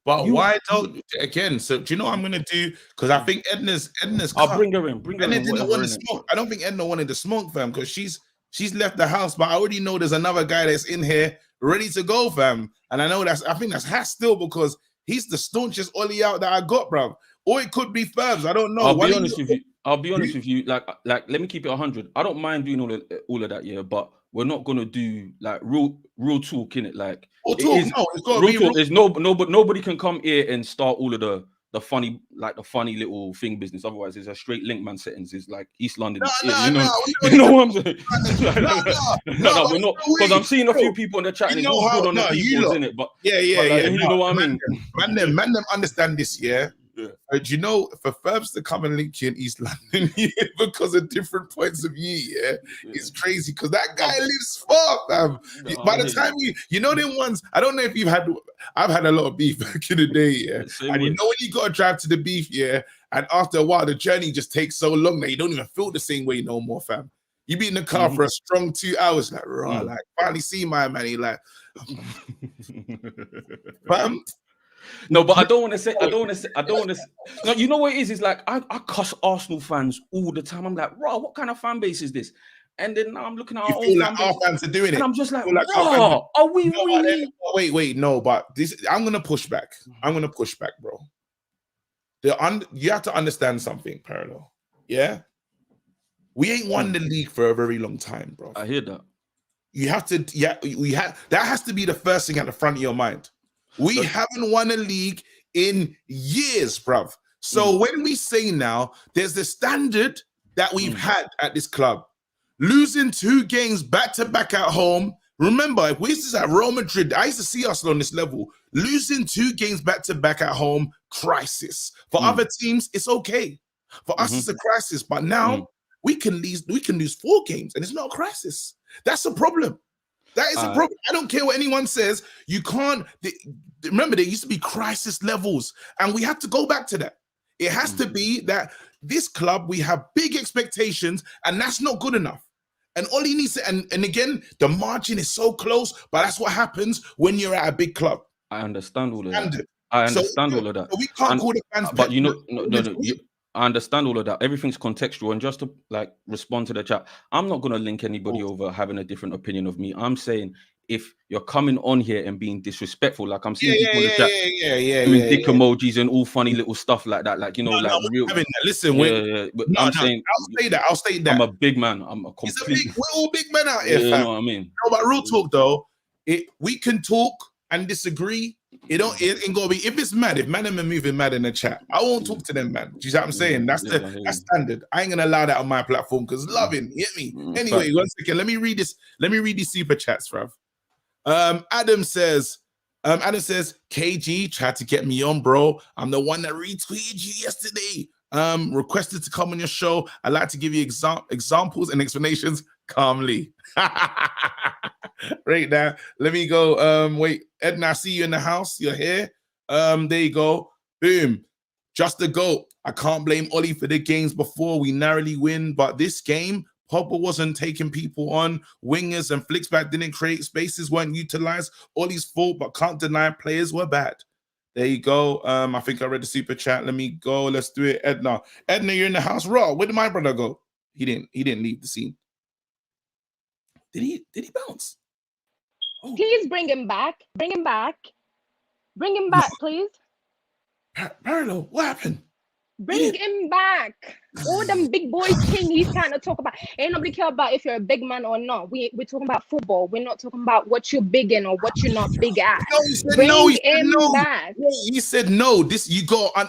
But why don't again? So do you know what I'm gonna do? Because I think Edna's. I'll bring her in. Edna didn't want to smoke. I don't think Edna wanted to smoke, fam, because she's left the house. But I already know there's another guy that's in here ready to go, fam. And I think that's Hass still because he's the staunchest Ollie out that I got, bro. Or it could be Ferbs. I don't know. I'll be honest with you. Like, let me keep it 100. I don't mind doing all of that, yeah. But we're not gonna do like real talk in it. Like, it's got to be real talk. Nobody can come here and start all of the funny little thing business. Otherwise, it's a straight link man settings. It's like East London. You know what I'm saying? No, we're not, because I'm seeing a few people in the chat. And it's all good on the people's in it, but you know what I mean. Man, them understand this, yeah. Do you know, for Ferbs to come and link you in East London because of different points of view, it's crazy because that guy lives far, fam. By the time you know them ones, I don't know if I've had a lot of beef back in the day, and you know when you got to drive to the beef, and after a while the journey just takes so long that you don't even feel the same way no more, fam. You be in the car for a strong 2 hours, like, like finally see my man, he like, fam. No, but I don't want to say. No, you know what it is? It's like I cuss Arsenal fans all the time. I'm like, what kind of fan base is this? And then now I'm looking at our fans are doing it, and I'm just like, are we really? Wait, no, but this I'm gonna push back. Bro. You have to understand something, Parallel. Yeah, we ain't won the league for a very long time, bro. I hear that. You have to, that has to be the first thing at the front of your mind. We haven't won a league in years, bruv. So when we say now, there's the standard that we've had at this club. Losing 2 games back-to-back at home. Remember, if we used to at Real Madrid, I used to see us on this level. Losing 2 games back-to-back at home, crisis. For other teams, it's okay. For us, it's a crisis. But now we can lose 4 games, and it's not a crisis. That's a problem. That is a problem. I don't care what anyone says. You can't. Remember, there used to be crisis levels, and we have to go back to that. It has to be that this club, we have big expectations, and that's not good enough. And Ollie needs to, and again, the margin is so close, but that's what happens when you're at a big club. I understand all of that. I understand all of that. So we can't call the fans, but you know, I understand all of that. Everything's contextual. And just to like respond to the chat, I'm not gonna link anybody over having a different opinion of me. I'm saying if you're coming on here and being disrespectful, like I'm seeing people in the chat doing dick emojis and all funny little stuff like that, like real. Listen, but I'm saying I'll state that I'm a big man. I'm a complete. We're all big men out here. You know what I mean? No, but real talk though, we can talk and disagree. It ain't gonna be if it's mad. If man are moving mad in the chat, I won't talk to them, man. Do you know what I'm saying? That's standard. I ain't gonna allow that on my platform because loving, hit me. Anyway, 1 second. Let me read this. Let me read these super chats, bruv. Adam says, KG tried to get me on, bro. I'm the one that retweeted you yesterday. Requested to come on your show. I'd like to give you examples and explanations calmly. Right now, let me go. Wait, Edna, I see you in the house. You're here. There you go. Boom. Just the GOAT. I can't blame Ollie for the games before we narrowly win, but this game, Pogba wasn't taking people on. Wingers and flicks back didn't create spaces, weren't utilized. Ollie's fault, but can't deny players were bad. There you go. I think I read the super chat. Let me go. Let's do it. Edna, you're in the house. Raw. Where did my brother go? He didn't leave the scene. Did he bounce? Oh. Please bring him back. Bring him back. Bring him back, please. Parallel, what happened? Bring him back. All them big boys thing he's trying to talk about. Ain't nobody care about if you're a big man or not. We're talking about football. We're not talking about what you're big in or what you're not big at. No, he said Bring no. him back. He said no.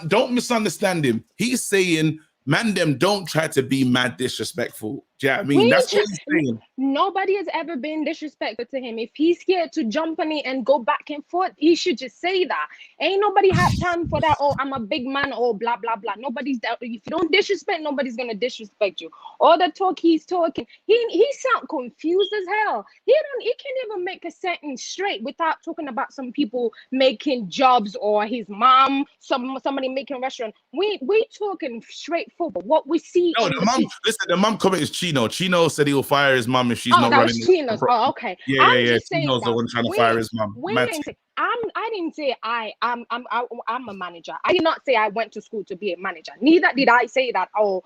Don't misunderstand him. He's saying, man, them don't try to be mad disrespectful. Do you know what I mean? That's what he's saying. Nobody has ever been disrespectful to him. If he's scared to jump on it and go back and forth, he should just say that. Ain't nobody had time for that. Oh, I'm a big man. Oh, blah, blah, blah. Nobody's that. If you don't disrespect, nobody's going to disrespect you. All the talk he's talking, he sound confused as hell. He can't even make a sentence straight without talking about some people making jobs or his mom, somebody making a restaurant. We talking straight football. What we see. No, the mum comment is Chino. Chino said he will fire his mum if she's not running. Chino's. Oh, okay. Yeah. Chino's the one trying to fire his mum. I didn't say I'm a manager. I did not say I went to school to be a manager. Neither did I say that. Oh,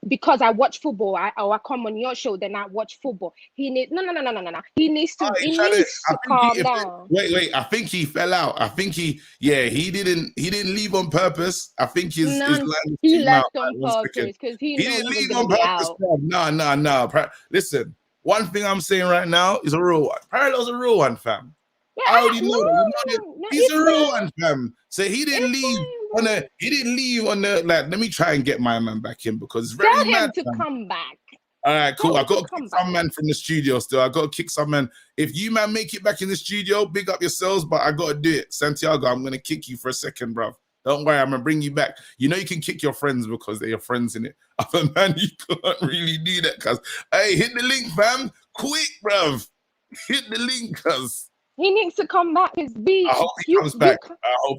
because I watch football, I come on your show, then I watch football. He needs no. He needs to calm down. Wait. I think he fell out. I think he didn't leave on purpose. I think he left on purpose because he didn't leave on purpose. No. Listen, one thing I'm saying right now is a real one. Parallel's a real one, fam. Yeah, I already know. He's a real one, fam. So he didn't leave on the like. Let me try and get my man back in because it's very mad. Tell him to come back. All right, cool. I got to kick some man from the studio still. I got to kick some man. If you man make it back in the studio, big up yourselves, but I got to do it. Santiago, I'm going to kick you for a second, bruv. Don't worry, I'm going to bring you back. You know you can kick your friends because they're your friends in it. Other man, you can't really do that because, hey, hit the link, fam. Quick, bruv. Hit the link, cuz. He needs to come back. I hope he comes back.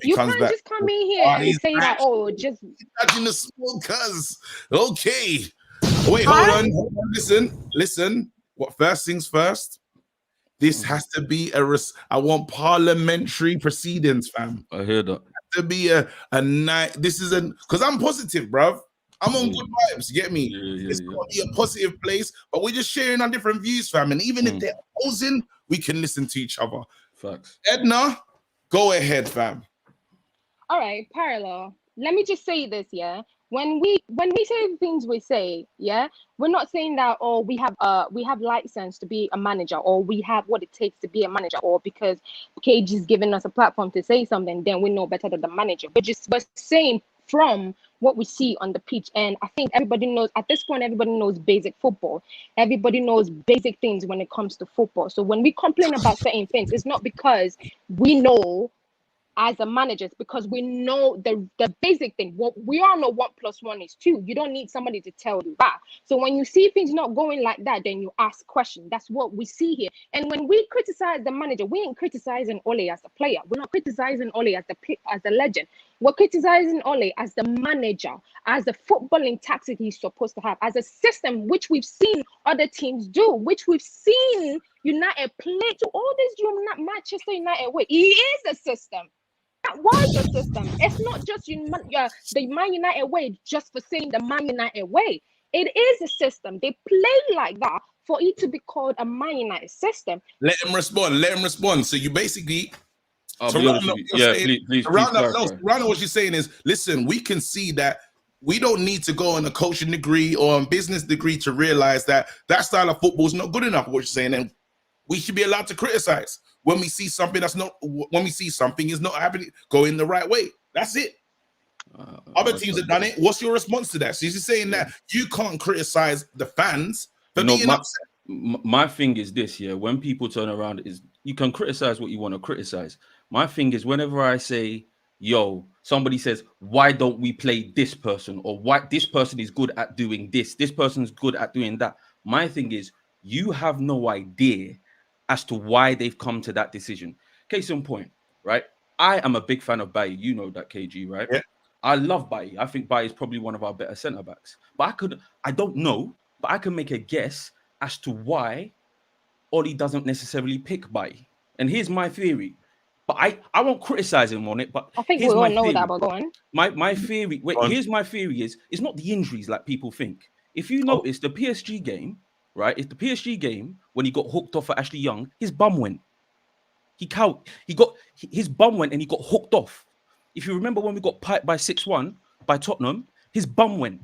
You can't just come in here and say that, just... Touching the smoke, cuz. Okay. Wait, hold on. Listen. What first things first? This has to be I want parliamentary proceedings, fam. I hear that. To be a night. This is because I'm positive, bruv. I'm on good vibes. You get me? It's gonna be a positive place, but we're just sharing our different views, fam. And even if they're opposing, we can listen to each other. Facts. Edna, go ahead, fam. All right, Parallel. let me just say this, yeah. When we say the things we say, yeah, we're not saying that we have license to be a manager, or we have what it takes to be a manager, or because Cage is giving us a platform to say something, then we know better than the manager. We're saying from what we see on the pitch. And I think everybody knows at this point, everybody knows basic football. Everybody knows basic things when it comes to football. So when we complain about certain things, it's not because we know as a manager, because we know the basic thing. What we all know, 1+1 is 2. You don't need somebody to tell you that. So when you see things not going like that, then you ask questions. That's what we see here. And when we criticize the manager, we ain't criticizing Ollie as a player. We're not criticizing Ollie as the legend. We're criticizing Ollie as the manager, as the footballing tactic he's supposed to have, as a system which we've seen other teams do, which we've seen United play to all this Manchester United way. He is a system. That was a system. It's not just the Man United way just for saying the Man United way. It is a system. They play like that for it to be called a Man United system. Let him respond. Let him respond. So you basically, I'll be honest with you. Yeah, please clarify. Rana, what you're saying is, listen, we can see that we don't need to go on a coaching degree or a business degree to realize that that style of football is not good enough. What you're saying, and we should be allowed to criticize when we see something is not happening, going the right way. That's it. Other teams have done it. What's your response to that? So you're saying that you can't criticize the fans for being upset. My thing is this, yeah. When people turn around, is you can criticize what you want to criticize. My thing is, whenever I say, yo, somebody says, why don't we play this person, or why this person is good at doing this person's good at doing that. My thing is, you have no idea as to why they've come to that decision. Case in point, right? I am a big fan of Bailly. You know that, KG, right? Yeah. I love Bailly. I think Bailly is probably one of our better centre backs. But I don't know, but I can make a guess as to why Ollie doesn't necessarily pick Bailly. And here's my theory. But I won't criticize him on it. But I think we all know that, but go on. My theory. Wait, here's my theory: it's not the injuries like people think. If you notice the PSG game, right? It's the PSG game when he got hooked off at Ashley Young. His bum went. His bum went and he got hooked off. If you remember when we got piped by 6-1 by Tottenham, his bum went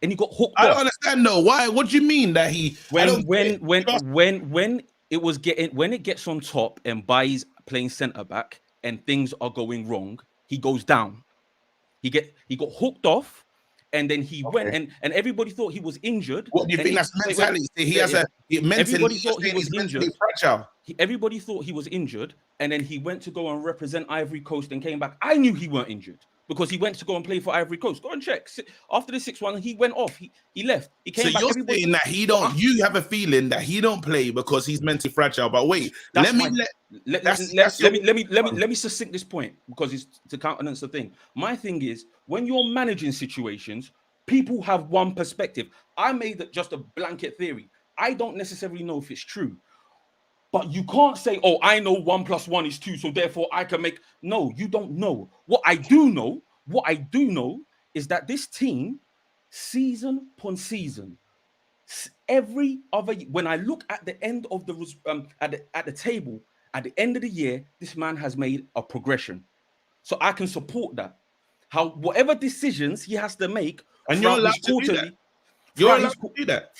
and he got hooked off. I don't understand though. Why? What do you mean that he? When it gets on top and Bailly's playing centre back and things are going wrong, he goes down. He got hooked off. And then he went, and everybody thought he was injured. What do you think that's mentality? Everybody thought he was injured. Fragile. Everybody thought he was injured, and then he went to go and represent Ivory Coast and came back. I knew he weren't injured because he went to go and play for Ivory Coast. Go and check. After the 6-1, he went off. He left. He came back. So you're saying that he don't? You have a feeling that he don't play because he's mentally fragile. But wait, let me succinct this point because it's to countenance the thing. My thing is, when you're managing situations, people have one perspective. I made just a blanket theory. I don't necessarily know if it's true, but you can't say, "Oh, I know 1+1 is 2, so therefore I can make." No, you don't know. What I do know is that this team, season upon season, every other, when I look at the end of at the table at the end of the year, this man has made a progression, so I can support that. Whatever decisions he has to make, and you're allowed to do that. You're allowed to do that.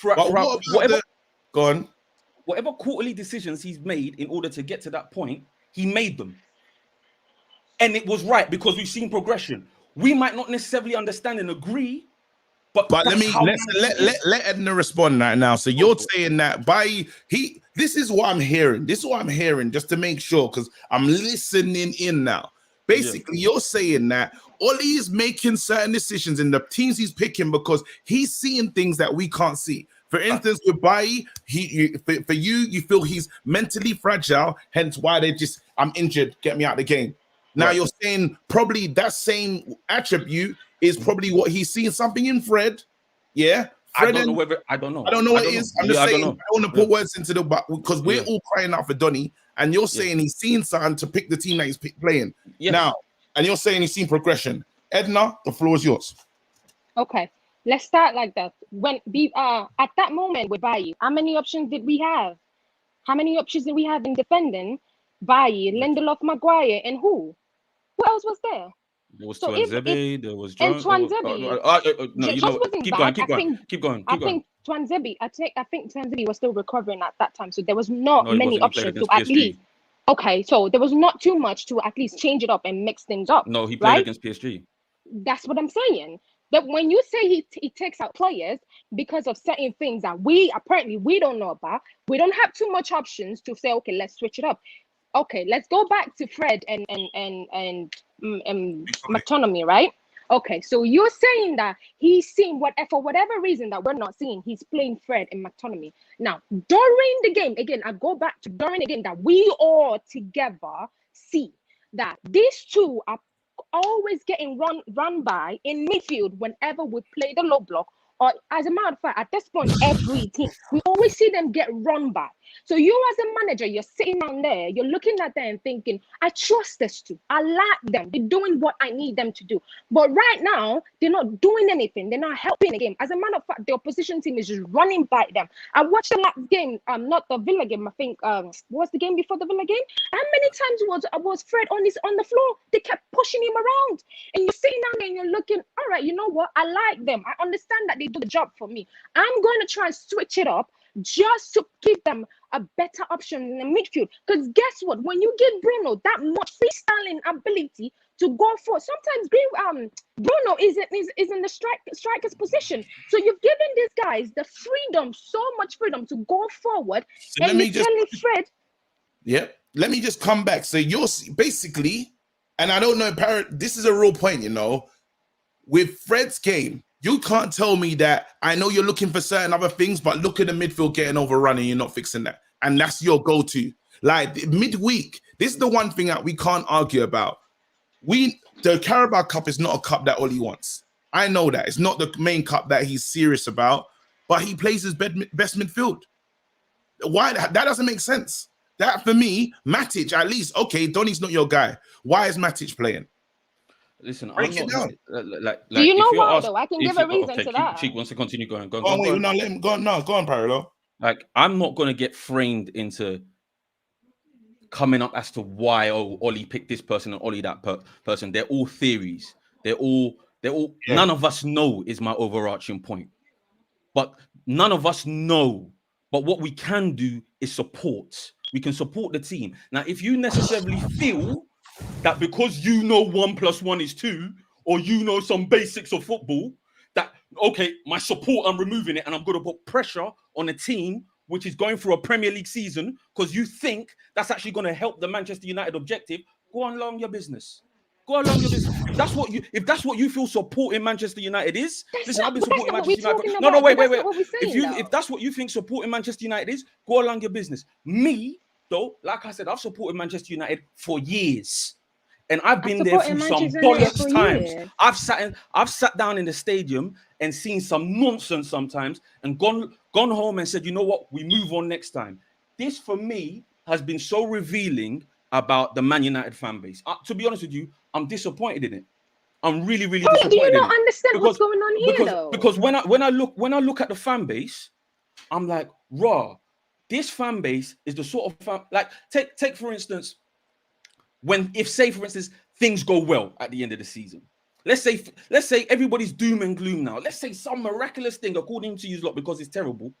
Go on. Whatever quarterly decisions he's made in order to get to that point, he made them, and it was right because we've seen progression. We might not necessarily understand and agree, but let Edna respond right now. So you're saying that this is what I'm hearing. This is what I'm hearing, just to make sure, because I'm listening in now. Basically, you're saying that Ollie is making certain decisions in the teams he's picking because he's seeing things that we can't see. For instance, with Bailly, for you feel he's mentally fragile, hence why I'm injured, get me out of the game. Now you're saying probably that same attribute is probably what he's seeing something in Fred. Yeah. Fred I don't know. I don't know what it is. I'm just saying, I don't want to put words into the but because we're all crying out for Donny, and you're saying he's seen something to pick the team that he's playing. Now, and you're saying he's seen progression. Edna, the floor is yours. Okay. Let's start like that. At that moment with Bailly, how many options did we have? How many options did we have in defending? Bailly, Lindelof, Maguire, and who? Who else was there? There was So if Twanzebe, there was and Jones. Twanzebe, No, you just know, wasn't keep going, bad. keep going. I think Twanzebe. I think Twanzebe was still recovering at that time, so there was not No, he many wasn't. He played options to against at PSG. least. Okay, so there was not too much to at least change it up and mix things up. No, he played right? against PSG. That's what I'm saying. That when you say he takes out players because of certain things that we don't know about, we don't have too much options to say, okay, let's switch it up. Okay, let's go back to Fred and McTominay, right? Okay, so you're saying that he's seen for whatever reason that we're not seeing, he's playing Fred and McTominay. Now, during the game, again, I go back to during the game that we all together see that these two are always getting run by in midfield whenever we play the low block. Or as a matter of fact, at this point, every team, we always see them get run by. So you as a manager, you're sitting down there, you're looking at them and thinking, I trust this two. I like them. They're doing what I need them to do. But right now, they're not doing anything. They're not helping the game. As a matter of fact, the opposition team is just running by them. I watched the last game, not the Villa game, I think, what was the game before the Villa game? How many times was Fred on the floor? They kept pushing him around. And you're sitting down there and you're looking, all right, you know what? I like them. I understand that they do the job for me. I'm going to try and switch it up just to give them a better option in the midfield. Because guess what? When you give Bruno that much freestyling ability to go forward, sometimes Bruno is in the striker's position. So you've given these guys the freedom, so much freedom to go forward. So and you're telling Fred. Yep. Let me just come back. So you're basically, and I don't know, this is a real point, you know, with Fred's game. You can't tell me that I know you're looking for certain other things, but look at the midfield getting overrun and you're not fixing that. And that's your go-to. Like midweek, this is the one thing that we can't argue about. The Carabao Cup is not a cup that Ollie wants. I know that. It's not the main cup that he's serious about, but he plays his best midfield. Why? That doesn't make sense. That for me, Matic, at least, okay, Donny's not your guy. Why is Matic playing? Listen, Break I'm it not. down. Do you know why though? I can give a reason to that. Cheek wants to continue going. Go Oh, on, wait, go on. no, let him go on. No, go on, Parallel. Like, I'm not gonna get framed into coming up as to why Ollie picked this person and Ollie that person. They're all theories. They're all. Yeah. None of us know is my overarching point. But none of us know. But what we can do is support. We can support the team. Now, if you necessarily feel that because you know 1 + 1 is 2, or you know some basics of football, that, okay, my support, I'm removing it and I'm going to put pressure on a team which is going through a Premier League season because you think that's actually going to help the Manchester United objective, go on along your business. Go along your business. If that's what you feel supporting Manchester United is, listen, I've been supporting Manchester United. No, wait. If that's what you think supporting Manchester United is, go along your business. Me, though, like I said, I've supported Manchester United for years. And I've been there through some bollocks times. I've sat down in the stadium and seen some nonsense sometimes and gone home and said, you know what, we move on next time. This for me has been so revealing about the Man United fan base. To be honest with you, I'm disappointed in it. I'm really, really disappointed. Do you not understand what's going on here, though? Because when I look at the fan base, I'm like, raw. This fan base is the sort of fan, like take for instance, say for instance things go well at the end of the season. Let's say everybody's doom and gloom now. Let's say some miraculous thing, according to you lot, because it's terrible.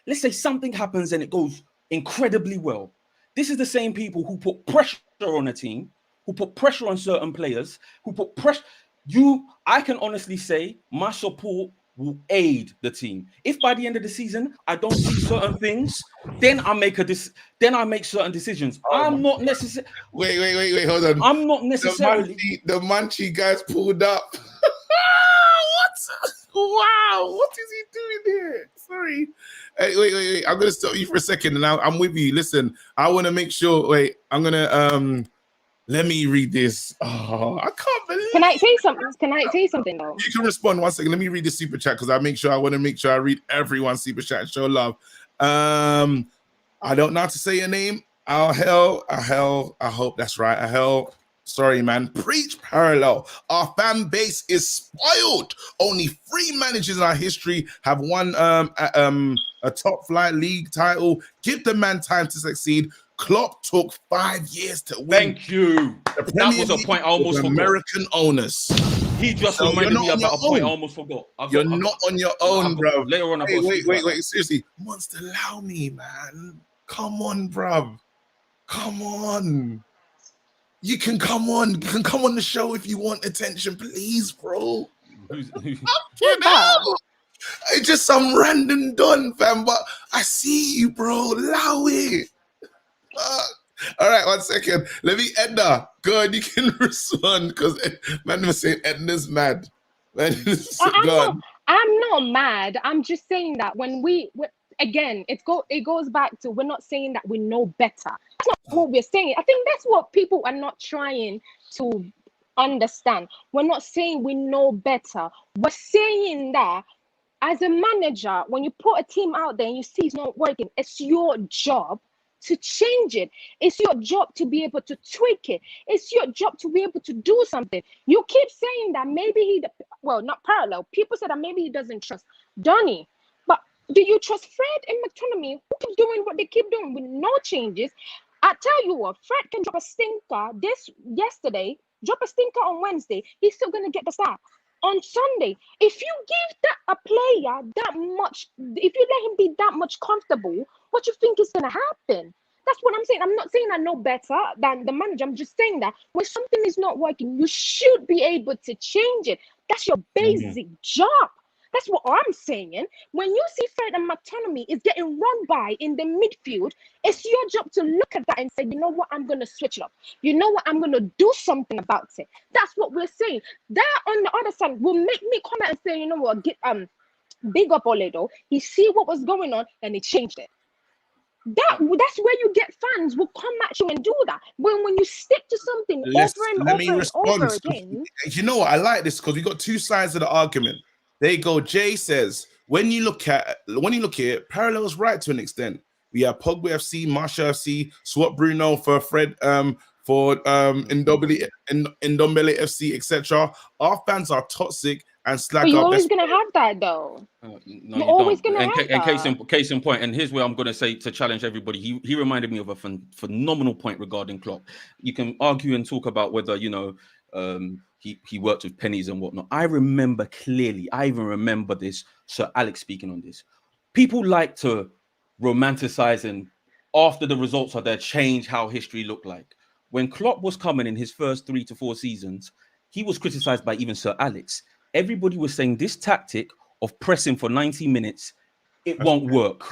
Let's say something happens and it goes incredibly well. This is the same people who put pressure on a team, who put pressure on certain players, who put pressure. I can honestly say my support will aid the team. If by the end of the season I don't see certain things, then I make certain decisions. I'm not necessarily. Wait, hold on. I'm not necessarily. The Munchie guys pulled up. What? Wow! What is he doing here? Sorry. Hey, wait. I'm gonna stop you for a second, and I'm with you. Listen, I want to make sure. Wait, I'm gonna let me read this. Oh, I can't believe. Can I say something? Though? You can respond 1 second. Let me read the super chat because I want to make sure I read everyone's super chat and show love. I don't know how to say your name. Ahel. I hope that's right. Ahel. Sorry, man. Preach Parallel. Our fan base is spoiled. Only 3 managers in our history have won a top flight league title. Give the man time to succeed. Klopp took 5 years to win. Thank you. The That Premier was a League point I almost with forgot. American owners. He just So you're reminded not me on your about a point I own. almost forgot. You're not on your own, bro. Later on, I've got to speak about that. Seriously. Monster, allow me, man. Come on, bro. Come on. You can come on. You can come on the show if you want attention, please, bro. Who's It's just some random done, fam. But I see you, bro. Allow it. All right, 1 second. Let me Edna. Go on, you can respond because man was saying Edna's mad. I'm not mad. I'm just saying that again, it goes back to, we're not saying that we know better. That's not what we're saying. I think that's what people are not trying to understand. We're not saying we know better. We're saying that as a manager, when you put a team out there and you see it's not working, it's your job to change it. It's your job to be able to tweak it. It's your job to be able to do something. You keep saying that maybe not parallel. People say that maybe he doesn't trust Donny. But do you trust Fred and McTominay, who keep doing what they keep doing with no changes? I tell you what, Fred can drop a stinker yesterday, drop a stinker on Wednesday. He's still going to get the start. On Sunday, if you give that a player that much, if you let him be that much comfortable, what you think is going to happen? That's what I'm saying. I'm not saying I know better than the manager. I'm just saying that when something is not working, you should be able to change it. That's your basic job. That's what I'm saying. When you see Fred and McTominay is getting run by in the midfield, it's your job to look at that and say, you know what, I'm going to switch it up. You know what, I'm going to do something about it. That's what we're saying. That on the other side will make me come out and say, you know what, big up Ollie though. He see what was going on and he changed it. That's where you get fans will come at you and do that. When you stick to something over again. You know what? I like this because we got two sides of the argument. There you go. Jay says, when you look at it, parallels right to an extent. We have Pogba FC, Marshall FC, swap Bruno for Fred, for Ndombele FC, etc. Our fans are toxic and slack. But you're always gonna have that though. No, you're always gonna have that. Case in point, and here's where I'm gonna say to challenge everybody. He reminded me of a phenomenal point regarding Klopp. You can argue and talk about whether he worked with pennies and whatnot. I remember clearly. I even remember this. Sir Alex speaking on this. People like to romanticize and after the results are there, change how history looked like. When Klopp was coming in his first 3 to 4 seasons, he was criticized by even Sir Alex. Everybody was saying this tactic of pressing for 90 minutes, it won't work.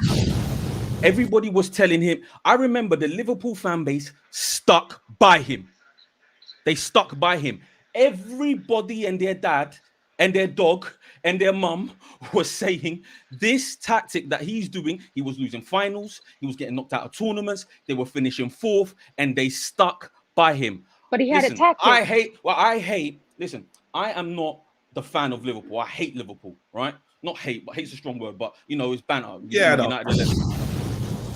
Everybody was telling him. I remember the Liverpool fan base stuck by him. They stuck by him. Everybody and their dad and their dog and their mum was saying this tactic that he's doing, he was losing finals, he was getting knocked out of tournaments, they were finishing 4th, and they stuck by him. But he had a tactic. Listen, I am not the fan of Liverpool. I hate Liverpool, right? Not hate, but hate's a strong word, but it's banter. Yeah, United 11.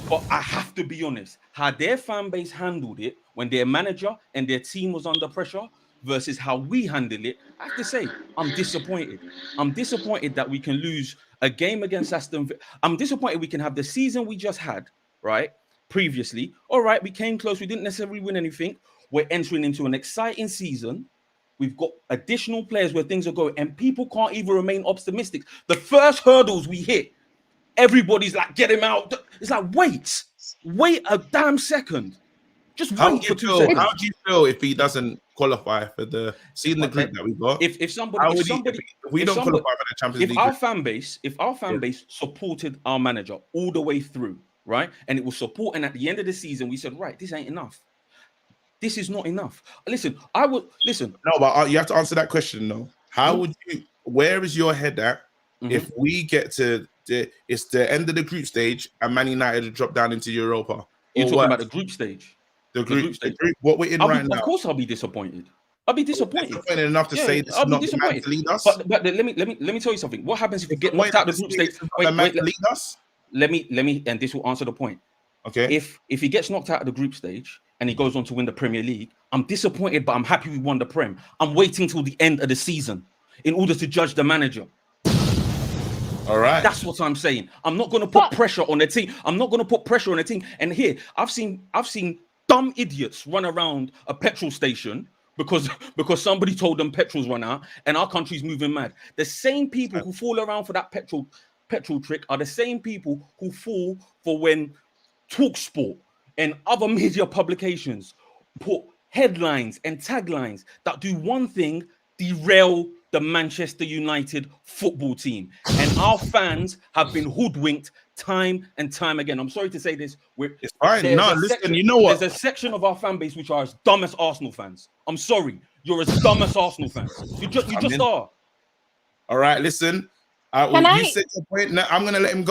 But I have to be honest, how their fan base handled it when their manager and their team was under pressure versus how we handle it, I have to say, I'm disappointed. I'm disappointed that we can lose a game against Aston Villa. I'm disappointed we can have the season we just had, right? Previously. All right, we came close. We didn't necessarily win anything. We're entering into an exciting season. We've got additional players where things are going, and people can't even remain optimistic. The first hurdles we hit, everybody's like, get him out. It's like, wait a damn second. Just wait for 2 seconds. How do you feel if he doesn't qualify for the group that we got? If we don't qualify for the Champions League, if our fan base supported our manager all the way through, right, and it was support, and at the end of the season we said, right, this ain't enough. This is not enough. Listen, No, but you have to answer that question though. How would you? Where is your head at if we get to it's the end of the group stage and Man United drop down into Europa? You're talking about the group stage. The group stage. What we're in right now. Of course, I'll be disappointed. I'll be disappointed. Disappointed enough to say this is not the man to lead us. But let me tell you something. What happens if you get knocked out of the group stage? Lead us. Let me, and this will answer the point. Okay. If he gets knocked out of the group stage and he goes on to win the Premier League, I'm disappointed, but I'm happy we won the Prem. I'm waiting till the end of the season in order to judge the manager. All right. That's what I'm saying. I'm not going to put pressure on the team. And here, I've seen dumb idiots run around a petrol station because somebody told them petrol's run out, and our country's moving mad. The same people who fall around for that petrol trick are the same people who fall for when TalkSport and other media publications put headlines and taglines that do one thing: derail the Manchester United football team. And our fans have been hoodwinked time and time again. I'm sorry to say this. It's fine. No, listen, you know what? There's a section of our fan base which are as dumb as Arsenal fans. I'm sorry. You're as dumb as Arsenal fans. You just are. All right, listen. You said your point. Now, I'm gonna let him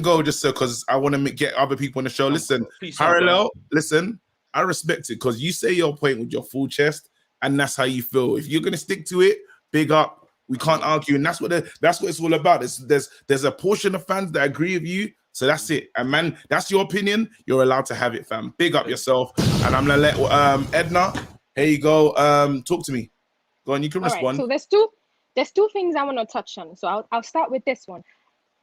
go. Just so, because I want to get other people on the show. Listen, Parallel. Listen, I respect it because you say your point with your full chest, and that's how you feel. If you're gonna stick to it, big up. We can't argue, and that's what it's all about. There's a portion of fans that agree with you, so that's it. And man, that's your opinion. You're allowed to have it, fam. Big up yourself. And I'm gonna let Edna. Here you go. Talk to me. Go on. You can respond. Right, so there's two things I want to touch on. So I'll start with this one.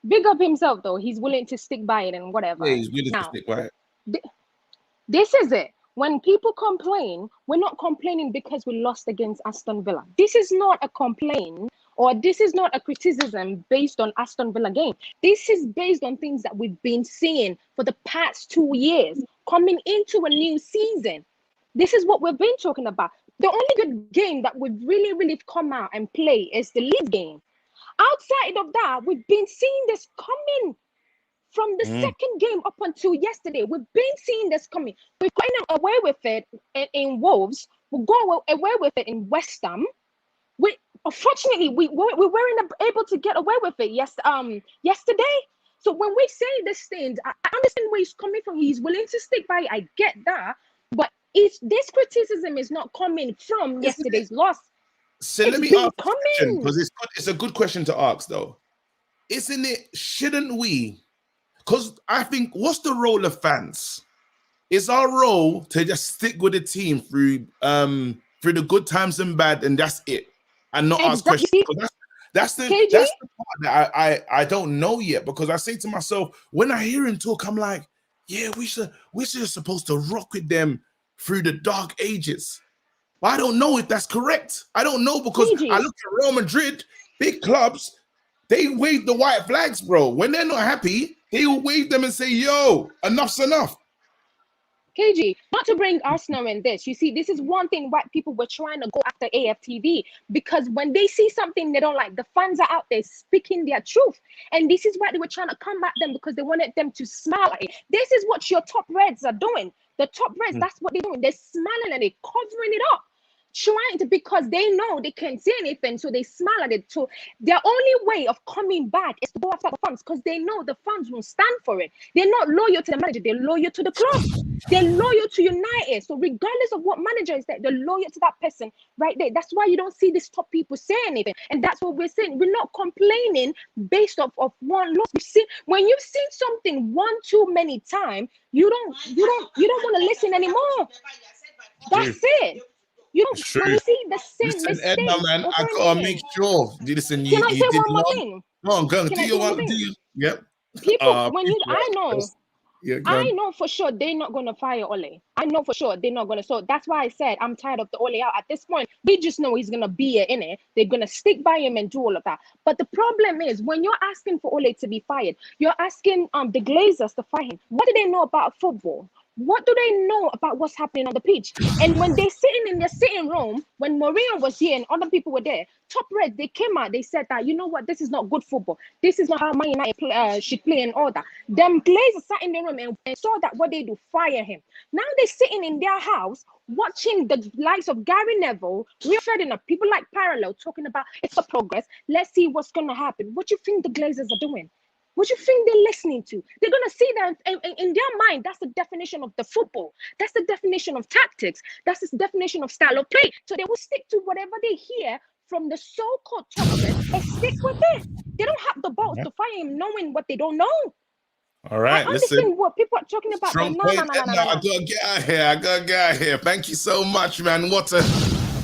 Big up himself though. He's willing to stick by it and whatever. Yeah, he's willing to stick by it. This is it. When people complain, we're not complaining because we lost against Aston Villa. This is not a complaint, or this is not a criticism based on Aston Villa game. This is based on things that we've been seeing for the past 2 years coming into a new season. This is what we've been talking about. The only good game that we've really come out and play is the Leeds game. Outside of that, we've been seeing this coming from the second game up until yesterday. We've been seeing this coming. We've gotten away with it in Wolves. We'll go away with it in West Ham. Unfortunately, we weren't able to get away with it yesterday. So when we say these things, I understand where he's coming from. He's willing to stick by it. I get that. But this criticism is not coming from yesterday's loss. So let me ask a question, because it's a good question to ask, though. Isn't it, shouldn't we? Because I think, what's the role of fans? It's our role to just stick with the team through the good times and bad, and that's it, and not ask questions. That's the part that I don't know yet, because I say to myself, when I hear him talk, I'm like, yeah, we're just supposed to rock with them through the dark ages. But I don't know if that's correct. I don't know, because I look at Real Madrid, big clubs, they wave the white flags, bro. When they're not happy, they will wave them and say, yo, enough's enough. KG, not to bring Arsenal in this. You see, this is one thing white people were trying to go after AFTV, because when they see something they don't like, the fans are out there speaking their truth. And this is why they were trying to come at them, because they wanted them to smile at it. This is what your top reds are doing. The top reds, that's what they're doing. They're smiling and they're covering it up. Trying to, because they know they can't say anything, so they smile at it. So their only way of coming back is to go after the fans, because they know the fans won't stand for it. They're not loyal to the manager, they're loyal to the club. They're loyal to United. So regardless of what manager is there, they're loyal to that person right there. That's why you don't see these top people say anything. And that's what we're saying. We're not complaining based off of one loss. When you've seen something one too many times, you don't want to listen anymore. That's it. You don't, when you see the same mistake. Edna, man, I gotta make sure. Listen, Can I say one more thing? Go on, do your one. Yep. People, I know for sure they're not gonna fire Ollie. I know for sure they're not gonna. So that's why I said I'm tired of the Ollie out. At this point, we just know he's gonna be in it. They're gonna stick by him and do all of that. But the problem is, when you're asking for Ollie to be fired, you're asking the Glazers to fire him. What do they know about football? What do they know about what's happening on the pitch? And when they're sitting in their sitting room, when Mourinho was here and other people were there, top red, they came out, they said that, you know what, this is not good football. This is not how Man United should play and all that. Them Glazers sat in the room and saw that what they do, fire him. Now they're sitting in their house, watching the likes of Gary Neville, Rio Ferdinand, people like Parallel talking about it's a progress. Let's see what's going to happen. What do you think the Glazers are doing? What do you think they're listening to? They're going to see that in their mind, that's the definition of the football. That's the definition of tactics. That's the definition of style of play. So they will stick to whatever they hear from the so-called top and stick with it. They don't have the balls to fire him knowing what they don't know. All right, I understand what people are talking about. I gotta get out of here. Thank you so much, man. What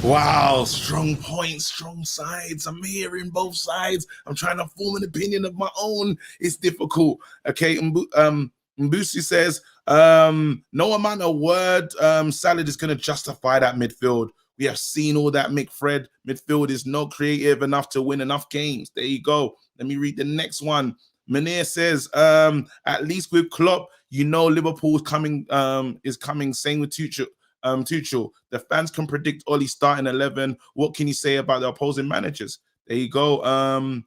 Wow, strong points, strong sides. I'm hearing both sides. I'm trying to form an opinion of my own. It's difficult. Okay, Mbusi says, no amount of word salad is going to justify that midfield. We have seen all that, McFred. Midfield is not creative enough to win enough games. There you go. Let me read the next one. Munir says, at least with Klopp, you know Liverpool is coming. Same with Tuchel. The fans can predict Ollie starting 11. What can you say about the opposing managers? There you go.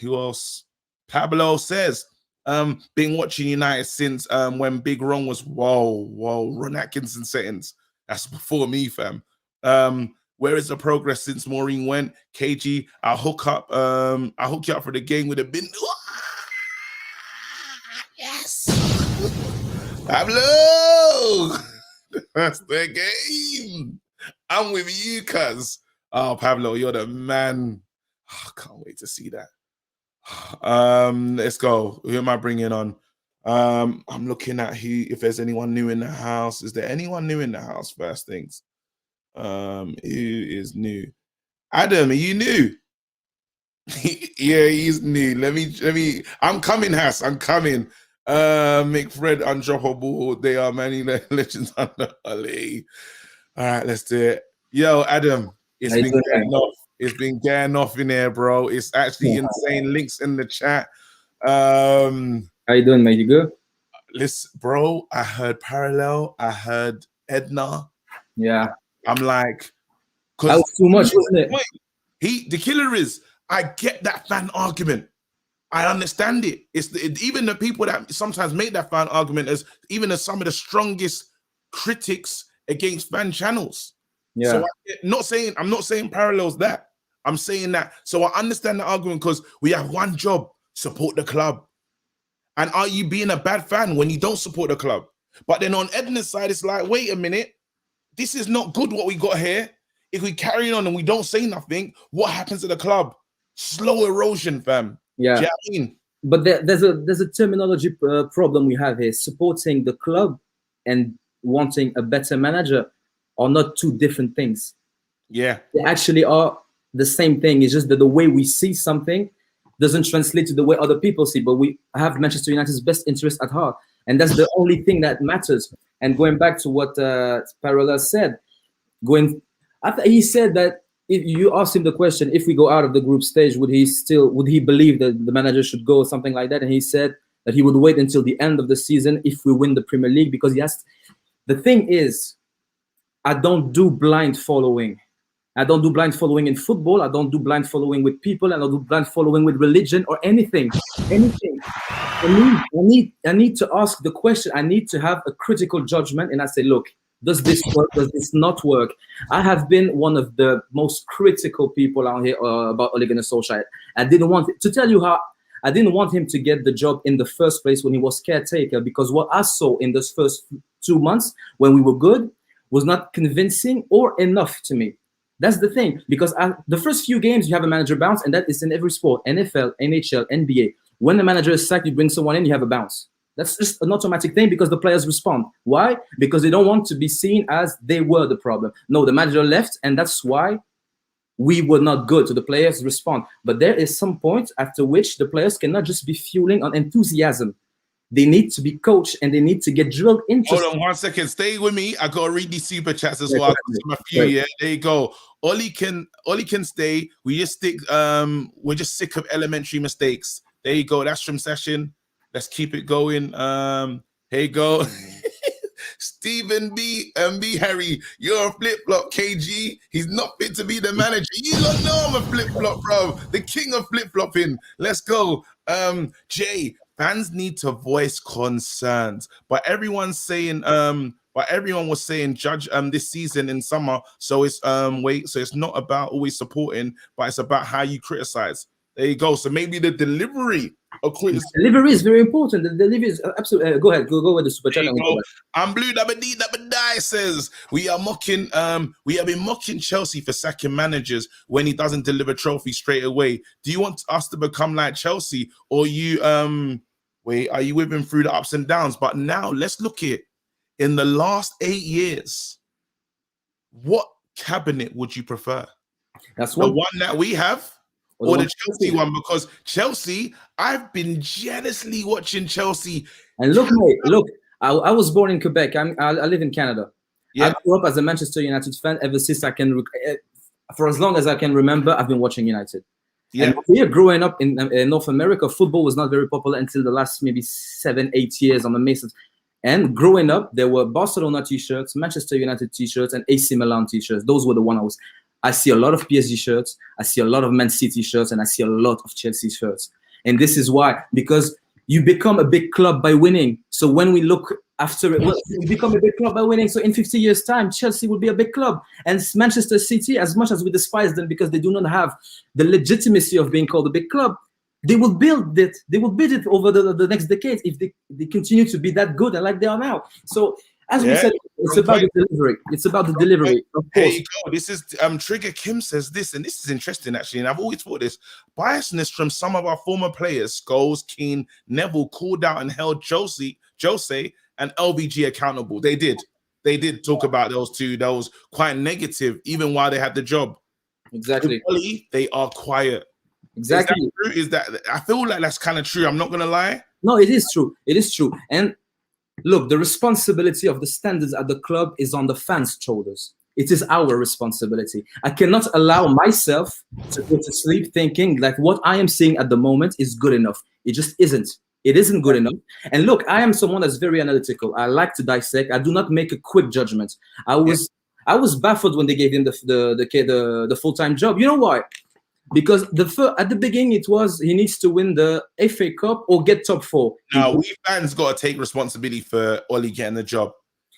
Who else? Pablo says, been watching United since when Big Ron was Ron Atkinson settings. That's before me, fam. Where is the progress since Maureen went? KG, I'll hook you up for the game with a bin. Yes. Pablo. That's the game. I'm with you, cuz. Oh, Pablo, you're the man. Oh, I can't wait to see that. Let's go. Who am I bringing on? I'm looking at if there's anyone new in the house. Is there anyone new in the house? First things. Who is new? Adam, are you new? Yeah, he's new. Let me. I'm coming, Hass. I'm coming. McFred, undroppable. They are many legends under Ollie. All right, let's do it. Yo, Adam, it's been getting off. It's been getting off in there, bro. It's actually insane. Links in the chat. How you doing, mate? You good? Listen, bro, I heard Parallel. I heard Edna. Yeah. I'm like, that was too much, wasn't it? The killer is, I get that fan argument. I understand it. Even the people that sometimes make that fan argument as some of the strongest critics against fan channels. Yeah. So I'm not saying Parallels that. I'm saying that. So I understand the argument because we have one job: support the club. And are you being a bad fan when you don't support the club? But then on Edna's side, it's like, wait a minute, this is not good what we got here. If we carry on and we don't say nothing, what happens to the club? Slow erosion, fam. Yeah. Do you know what I mean? But there's a terminology problem we have here. Supporting the club and wanting a better manager are not two different things. Yeah. They actually are the same thing. It's just that the way we see something doesn't translate to the way other people see. But we have Manchester United's best interest at heart. And that's the only thing that matters. And going back to what Parallel said, he said that if you asked him the question, if we go out of the group stage, would he believe that the manager should go or something like that? And he said that he would wait until the end of the season if we win the Premier League, because the thing is, I don't do blind following. I don't do blind following in football. I don't do blind following with people. I don't do blind following with religion or anything. I need to ask the question. I need to have a critical judgment. And I say, look, does this work? Does this not work? I have been one of the most critical people out here about Ole Gunnar Solskjaer. I didn't want him to get the job in the first place when he was caretaker, because what I saw in those first 2 months when we were good was not convincing or enough to me. That's the thing, because the first few games you have a manager bounce, and that is in every sport: NFL, NHL, NBA. When the manager is sacked, you bring someone in, you have a bounce. That's just an automatic thing because the players respond. Why? Because they don't want to be seen as they were the problem. No, the manager left, and that's why we were not good. So the players respond. But there is some point after which the players cannot just be fueling on enthusiasm. They need to be coached and they need to get drilled into. Hold on 1 second. Stay with me. I gotta read these super chats as well. A few, yeah. There you go. Ollie can stay. We just stick. We're just sick of elementary mistakes. There you go. That's from Session. Let's keep it going. Here you go. Stephen B. Harry, you're a flip-flop, KG. He's not fit to be the manager. You don't know I'm a flip-flop, bro. The king of flip-flopping. Let's go. Jay, fans need to voice concerns. But everyone was saying judge this season in summer. So it's so it's not about always supporting, but it's about how you criticize. There you go. So maybe the delivery of criticism. Delivery is very important. The delivery is absolutely. Go ahead. Go with the super chat. I'm Blue die says we have been mocking Chelsea for sacking managers when he doesn't deliver trophies straight away. Do you want us to become like Chelsea, or are you with him through the ups and downs? But now let's look at in the last 8 years, what cabinet would you prefer? That's The one. one that we have, Or or the the Chelsea one? Because Chelsea, I've been jealously watching Chelsea. And look, mate, look, I was born in Quebec. I live in Canada. Yeah. I grew up as a Manchester United fan ever since I can, for as long as I can remember, I've been watching United. Yeah. And here, growing up in North America, football was not very popular until the last maybe 7-8 years on the Masons. And growing up, there were Barcelona t-shirts, Manchester United t-shirts, and AC Milan t-shirts. Those were the ones I see a lot of PSG shirts, I see a lot of Man City shirts, and I see a lot of Chelsea shirts. And this is why, because you become a big club by winning. So when we look after it, well, you become a big club by winning. So in 50 years' time, Chelsea will be a big club. And Manchester City, as much as we despise them because they do not have the legitimacy of being called a big club, they will build it. They will build it over the next decade if they continue to be that good and like they are now. So as we said, it's about the delivery. It's about the delivery. Of There course. you go. This is Trigger Kim says this, and this is interesting actually. And I've always thought this biasness from some of our former players, Scholes, Keane, Neville, called out and held Jose, and LVG accountable. They did talk about those two. That was quite negative, even while they had the job. Exactly. With Ollie, they are quiet. Exactly. Is that true? I feel like that's kind of true. I'm not gonna lie. No, it is true. It is true. And look, the responsibility of the standards at the club is on the fans' shoulders. It is our responsibility. I cannot allow myself to go to sleep thinking that what I am seeing at the moment is good enough. It just isn't. It isn't good enough. And look, I am someone that's very analytical. I like to dissect. I do not make a quick judgment. I was baffled when they gave him the full-time job. You know why? Because at the beginning it was he needs to win the FA Cup or get top 4. Now we fans got to take responsibility for Ollie getting the job.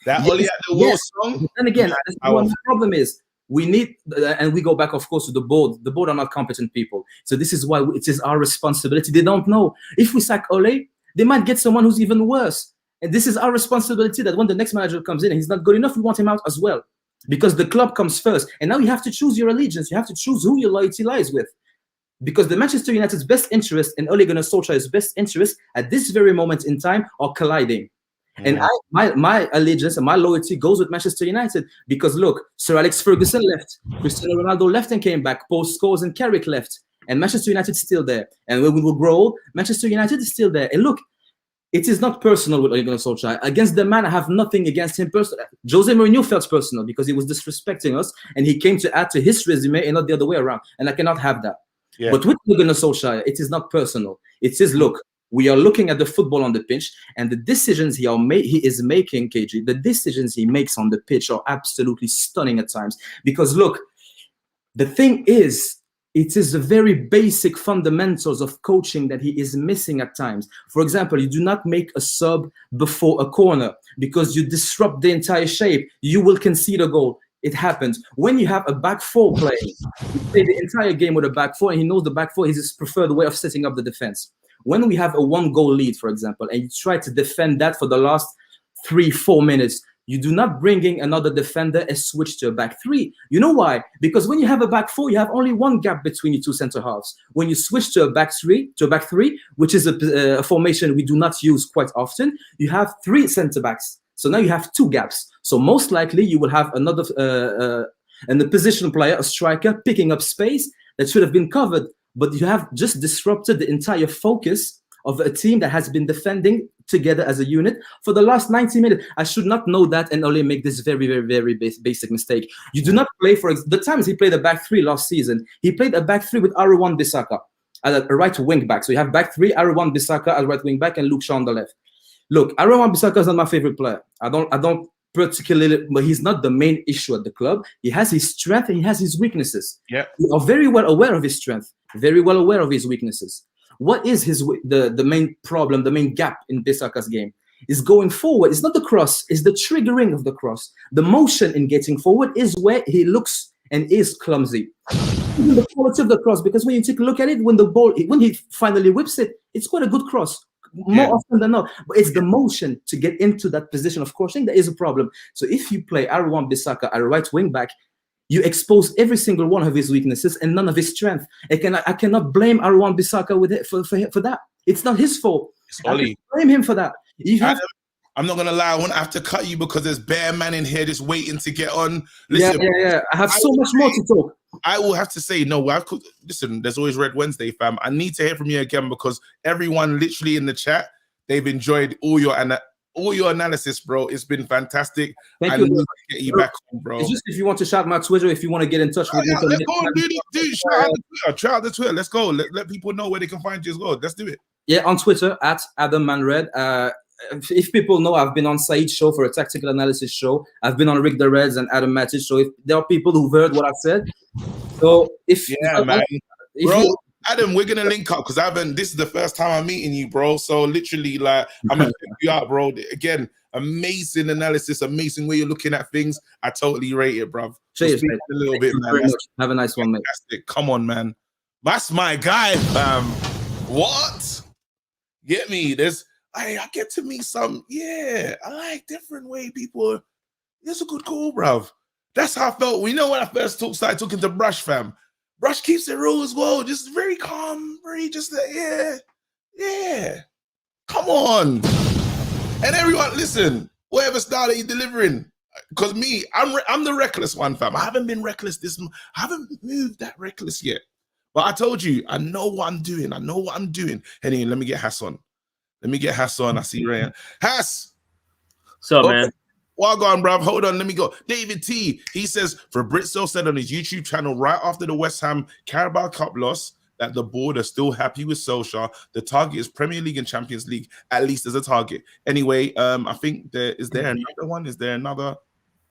That Ollie at the World song. And again, what the problem is, we need, and we go back, of course, to the board. The board are not competent people, so this is why it is our responsibility. They don't know if we sack Ollie, they might get someone who's even worse, and this is our responsibility. That when the next manager comes in and he's not good enough, we want him out as well. Because the club comes first. And now you have to choose your allegiance. You have to choose who your loyalty lies with. Because the Manchester United's best interest and Ole Gunnar Solskjaer's best interest at this very moment in time are colliding. And my allegiance and my loyalty goes with Manchester United. Because look, Sir Alex Ferguson left. Cristiano Ronaldo left and came back. Paul Scholes and Carrick left. And Manchester United is still there. And when we will grow old, Manchester United is still there. And look, it is not personal with Ole Gunnar Solskjaer. Against the man, I have nothing against him personally. Jose Mourinho felt personal because he was disrespecting us and he came to add to his resume and not the other way around. And I cannot have that. Yeah. But with Ole Gunnar Solskjaer, it is not personal. It is, look, we are looking at the football on the pitch and the decisions he is making, KG, the decisions he makes on the pitch are absolutely stunning at times. Because look, the thing is, it is the very basic fundamentals of coaching that he is missing at times. For example, you do not make a sub before a corner because you disrupt the entire shape. You will concede a goal. It happens. When you have a back 4 playing, you play the entire game with a back 4 and he knows the back 4 is his preferred way of setting up the defense. When we have a 1-goal lead, for example, and you try to defend that for the last 3-4 minutes, you do not bring in another defender and switch to a back 3. You know why? Because when you have a back 4, you have only one gap between your two center halves. When you switch to a back 3, which is a formation we do not use quite often, you have 3 center backs. So now you have 2 gaps. So most likely you will have another and a position player, a striker, picking up space that should have been covered. But you have just disrupted the entire focus of a team that has been defending together as a unit for the last 90 minutes. I should not know that and only make this very, very, very basic mistake. You do not play for the times he played a back 3 last season. He played a back 3 with Aaron Bissaka at a right wing back. So you have back 3, Aaron Bissaka as right wing back and Luke Shaw on the left. Look, Aaron Bissaka is not my favorite player. I don't particularly, but he's not the main issue at the club. He has his strength and he has his weaknesses. Yeah, we are very well aware of his strength, very well aware of his weaknesses. What is the main problem, the main gap in Bissaka's game? Is going forward. It's not the cross, it's the triggering of the cross. The motion in getting forward is where he looks and is clumsy. Even the quality of the cross, because when you take a look at it, when he finally whips it, it's quite a good cross. More often than not, but it's the motion to get into that position of crossing that is a problem. So if you play Aaron Bissaka at a right wing back, you expose every single one of his weaknesses and none of his strength. I cannot blame Aaron Bissaka for that. It's not his fault. It's Ollie. I blame him for that. I'm not gonna lie, I won't have to cut you because there's bare man in here just waiting to get on. Listen, yeah. I have so much more to talk. I will have to say, no, listen, there's always Red Wednesday, fam. I need to hear from you again because everyone literally in the chat, they've enjoyed all your analysis, bro. It's been fantastic. Thank I you. need to get you back on, bro. It's just if you want to shout my Twitter, if you want to get in touch with me. Let's go, dude. Shout out the Twitter. Let's go. Let people know where they can find you as well. Let's do it. Yeah, on Twitter at Adam Manred. If people know, I've been on Said's show for a tactical analysis show. I've been on Rick the Reds and Adam Matic. So if there are people who've heard what I said, so man, bro, Adam, we're gonna link up because this is the first time I'm meeting you, bro. So literally, like, I'm gonna check you out, bro. Again, amazing analysis, amazing way you're looking at things. I totally rate it, bro. Cheers, a little bit, man. Have a nice one, mate. Fantastic. Come on, man. That's my guy, fam. What? Get me? I get to meet some. Yeah, I like different way people. It's a good call, bruv. That's how I felt. We know when I first started talking to Brush, fam. Brush keeps it real as well. Just very calm, very just yeah. Come on. And everyone, listen. Whatever style that you're delivering, because me, I'm the reckless one, fam. I haven't been reckless I haven't moved that reckless yet. But I told you, I know what I'm doing. Anyway, let me get Hass on. I see Ryan. Hass. What's up, man? Well, go on, bruv. Hold on. Let me go. David T. He says, Fabrizio said on his YouTube channel right after the West Ham Carabao Cup loss that the board are still happy with Solskjaer. The target is Premier League and Champions League, at least as a target. Anyway, I think there another one? Is there another?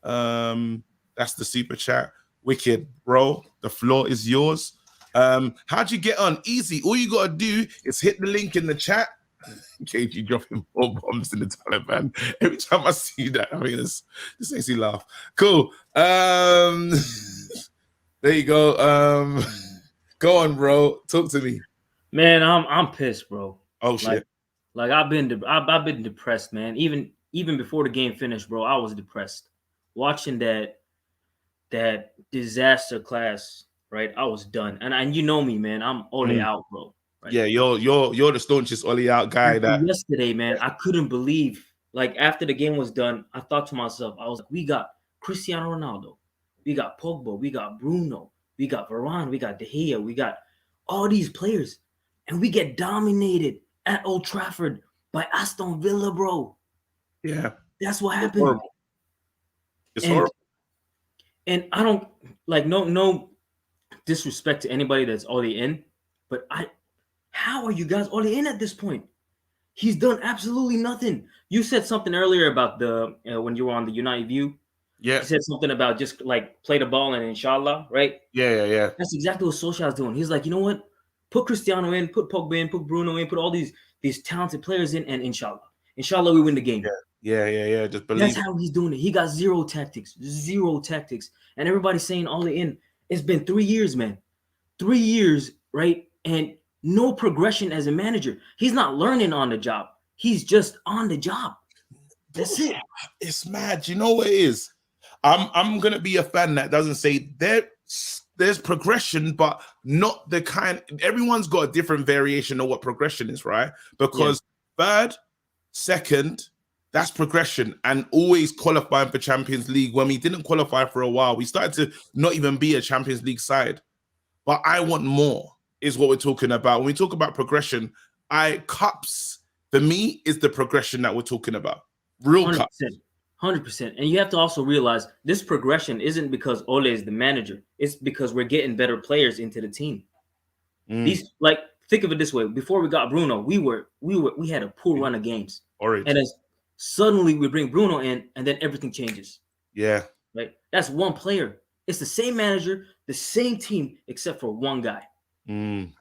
That's the super chat. Wicked, bro. The floor is yours. How'd you get on? Easy. All you gotta do is hit the link in the chat. KG dropping more bombs in the Taliban. Every time I see that, I mean, this makes me laugh. Cool. There you go. Go on, bro. Talk to me. Man, I'm pissed, bro. Oh shit. Like I've been depressed, man. Even before the game finished, bro, I was depressed. Watching that disaster class, right? I was done. And you know me, man. I'm Ollie out, bro. Right? Yeah, you're the staunchest Ollie out guy. That yesterday, man, I couldn't believe. Like after the game was done, I thought to myself, I was like, we got Cristiano Ronaldo, we got Pogba, we got Bruno, we got Varane, we got De Gea, we got all these players, and we get dominated at Old Trafford by Aston Villa, bro. Yeah, that's what happened. It's horrible. And I don't like no disrespect to anybody that's already in, but how are you guys already in at this point? He's done absolutely nothing. You said something earlier about the when you were on the United View. Yeah. You said something about just like play the ball and inshallah, right? Yeah. That's exactly what Solskjaer's doing. He's like, you know what? Put Cristiano in, put Pogba in, put Bruno in, put all these talented players in, and inshallah we win the game. Yeah. Just believe. That's how he's doing it. He got zero tactics, and everybody's saying all in. It's been 3 years, man. 3 years, right? And no progression as a manager. He's not learning on the job. He's just on the job. That's it. It's mad. You know what it is? I'm gonna be a fan that doesn't say there's progression, but not the kind. Everyone's got a different variation of what progression is, right? Because third, second, that's progression, and always qualifying for Champions League. When we didn't qualify for a while, we started to not even be a Champions League side. But I want more. Is what we're talking about. When we talk about progression, cups for me is the progression that we're talking about. Real 100%, cups. 100%. And you have to also realize this progression isn't because Ole is the manager. It's because we're getting better players into the team. These, like, think of it this way: before we got Bruno, we had a poor run of games, and as suddenly we bring Bruno in, and then everything changes. Yeah, right. That's one player. It's the same manager, the same team, except for one guy.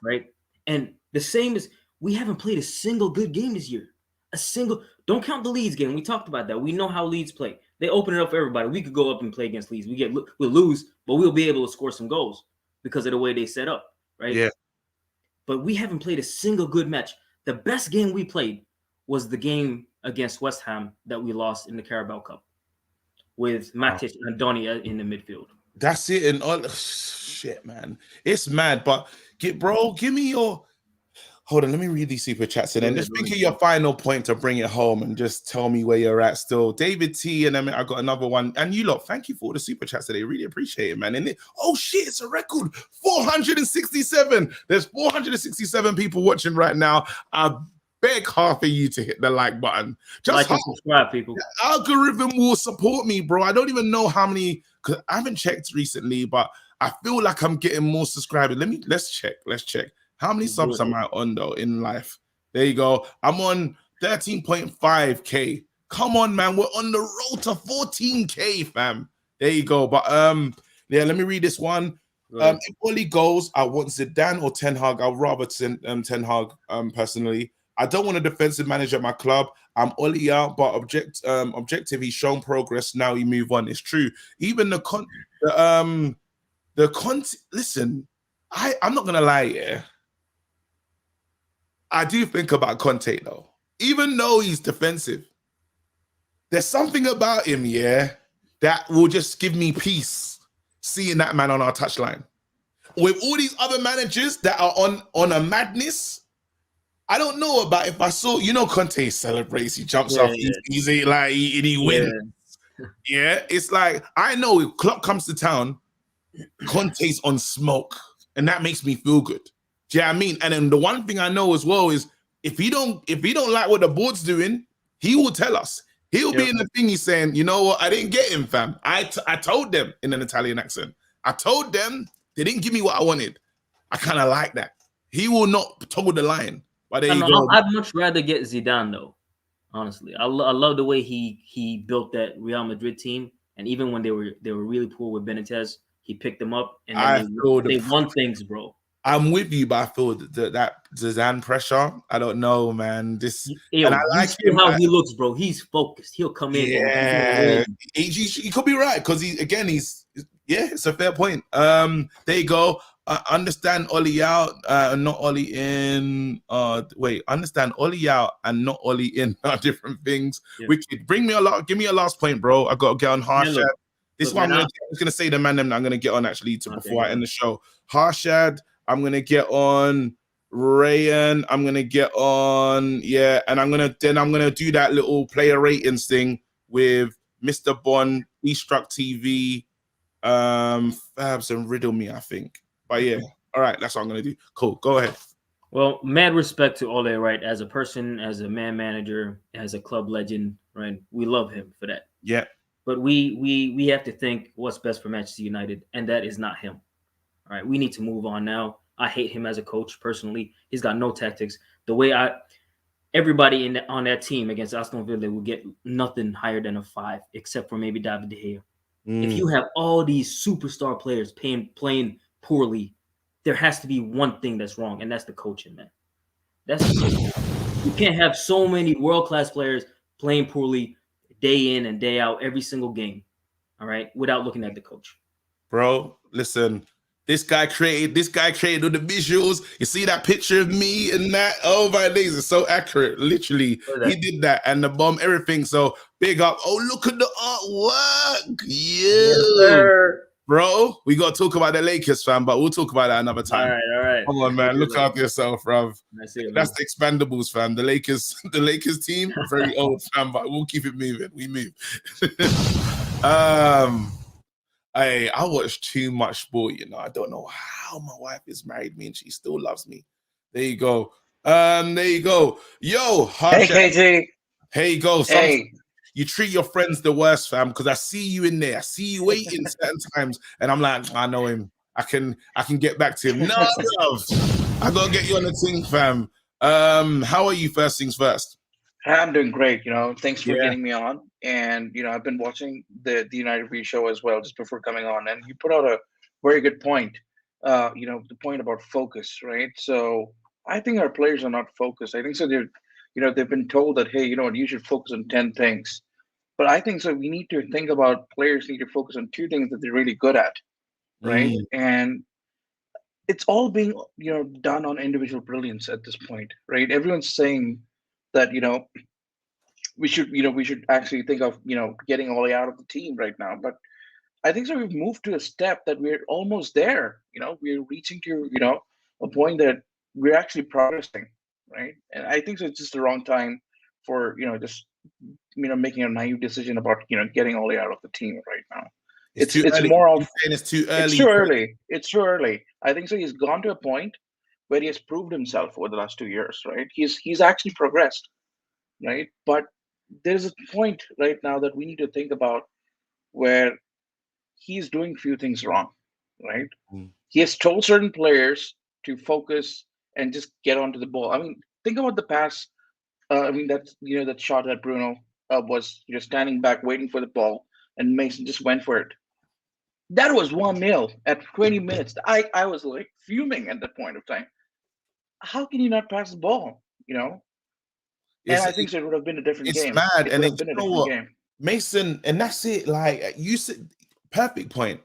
Right. And the same as we haven't played a single good game this year. Don't count the Leeds game. We talked about that. We know how Leeds play. They open it up for everybody. We could go up and play against Leeds. We'll lose, but we'll be able to score some goals because of the way they set up. Right. Yeah. But we haven't played a single good match. The best game we played was the game against West Ham that we lost in the Carabao Cup with Matic and Donny in the midfield. That's it. And all shit, man. It's mad. But give me your Hold on, let me read these super chats and then Yeah, just go think ahead. of your final point to bring it home and just tell me where you're at still. David T, and then I got another one. And you lot, thank you for all the super chats today. Really appreciate it, man. And oh shit, it's a record 467. There's 467 people watching right now. I beg half of you to hit the like button. Just Like and half. subscribe, people. The algorithm will support me, bro. I don't even know how many, because I haven't checked recently, but I feel like I'm getting more subscribers. Let's check. How many subs am I on though in life? There you go. I'm on 13.5K. Come on, man. We're on the road to 14K, fam. There you go. But yeah, let me read this one. If Ollie goes, I want Zidane or Ten Hag. I'd rather Ten Hag personally. I don't want a defensive manager at my club. I'm Ollie out, but objective, he's shown progress. Now he move on. It's true. Even listen, I'm not gonna lie, yeah. I do think about Conte though. Even though he's defensive, there's something about him, yeah, that will just give me peace seeing that man on our touchline. With all these other managers that are on a madness, I don't know about if I saw, Conte celebrates, he jumps off, he's like, and he wins. Yeah, it's like, I know if Klopp comes to town, Conte's on smoke, and that makes me feel good. Do you know what I mean? And then the one thing I know as well is if he don't like what the board's doing, he will tell us. He'll be in the thing he's saying, you know what, I didn't get him, fam. I told them in an Italian accent. I told them they didn't give me what I wanted. I kind of like that. He will not toe the line. But there you go. I'd much rather get Zidane though. Honestly, I love the way he built that Real Madrid team, and even when they were really poor with Benitez, he picked them up and then they won things, bro. I'm with you, but I feel that Zidane pressure. I don't know, man. And I like him. How he looks, bro. He's focused. He'll come in. Yeah, he could be right because it's a fair point. There you go. Understand Ollie out, not Ollie in. Understand Ollie out and not Ollie in are different things. Yeah. Wicked. Give me a last point, bro. I got to get on Harshad. This one I'm gonna say the man them that I'm gonna get on actually before I end the show. Harshad. I'm gonna get on Rayan. I'm gonna get on and I'm gonna do that little player ratings thing with Mr. Bond, Estruck TV, Fabs and Riddle Me, I think. But yeah, all right, that's what I'm gonna do. Cool, go ahead. Well, mad respect to Ole, right? As a person, as a man manager, as a club legend, right? We love him for that. Yeah. But we have to think what's best for Manchester United, and that is not him. All right, we need to move on now. I hate him as a coach personally. He's got no tactics. The way everybody on that team against Aston Villa will get nothing higher than a 5, except for maybe David De Gea. If you have all these superstar players playing poorly, there has to be one thing that's wrong, and that's the coaching, man. That's the coaching. You can't have so many world-class players playing poorly day in and day out every single game, all right, without looking at the coach. Bro, listen. This guy created all the visuals. You see that picture of me and that? Oh my days, it's so accurate. Literally, he did that and the bomb, everything. So big up. Oh, look at the artwork. Yeah. Bro, we got to talk about the Lakers, fam, but we'll talk about that another time. All right. Come on, man. Look after yourself, bruv. That's the Expandables, fam. The Lakers team, very old, fam, but we'll keep it moving. We move. I watch too much sport, I don't know how my wife is married me and she still loves me. There you go. Yo, hey KG. Hey, go. You treat your friends the worst, fam, because I see you in there. I see you waiting certain times, and I'm like, I know him. I can get back to him. No, love. I gotta get you on the thing, fam. How are you? First things first. I'm doing great. Thanks for getting me on. And I've been watching the United V show as well just before coming on, and you put out a very good point. The point about focus, right? So I think our players are not focused. I think so. They've been told that, hey, you should focus on 10 things. But I think so. We need to think about players need to focus on 2 things that they're really good at, right? And it's all being done on individual brilliance at this point, right? Everyone's saying that we should actually think of getting Ollie out of the team right now. But I think so we've moved to a step that we're almost there. We're reaching to a point that we're actually progressing. right? And I think so. It's just the wrong time for just making a naive decision about getting Ollie out of the team right now. It's too early. more of You're saying it's too early. It's too early. It's too early. I think so. He's gone to a point where he has proved himself over the last 2 years, right? He's actually progressed, right? But there's a point right now that we need to think about where he's doing few things wrong, right? He has told certain players to focus and just get onto the ball. I mean, think about the pass. That shot that Bruno was standing back waiting for the ball, and Mason just went for it. That was 1-0 at 20 minutes. I was like fuming at that point of time. How can you not pass the ball? And I think it would have been a different game. It's mad, It and would have been a different game. Mason, and that's it. Like you said, perfect point.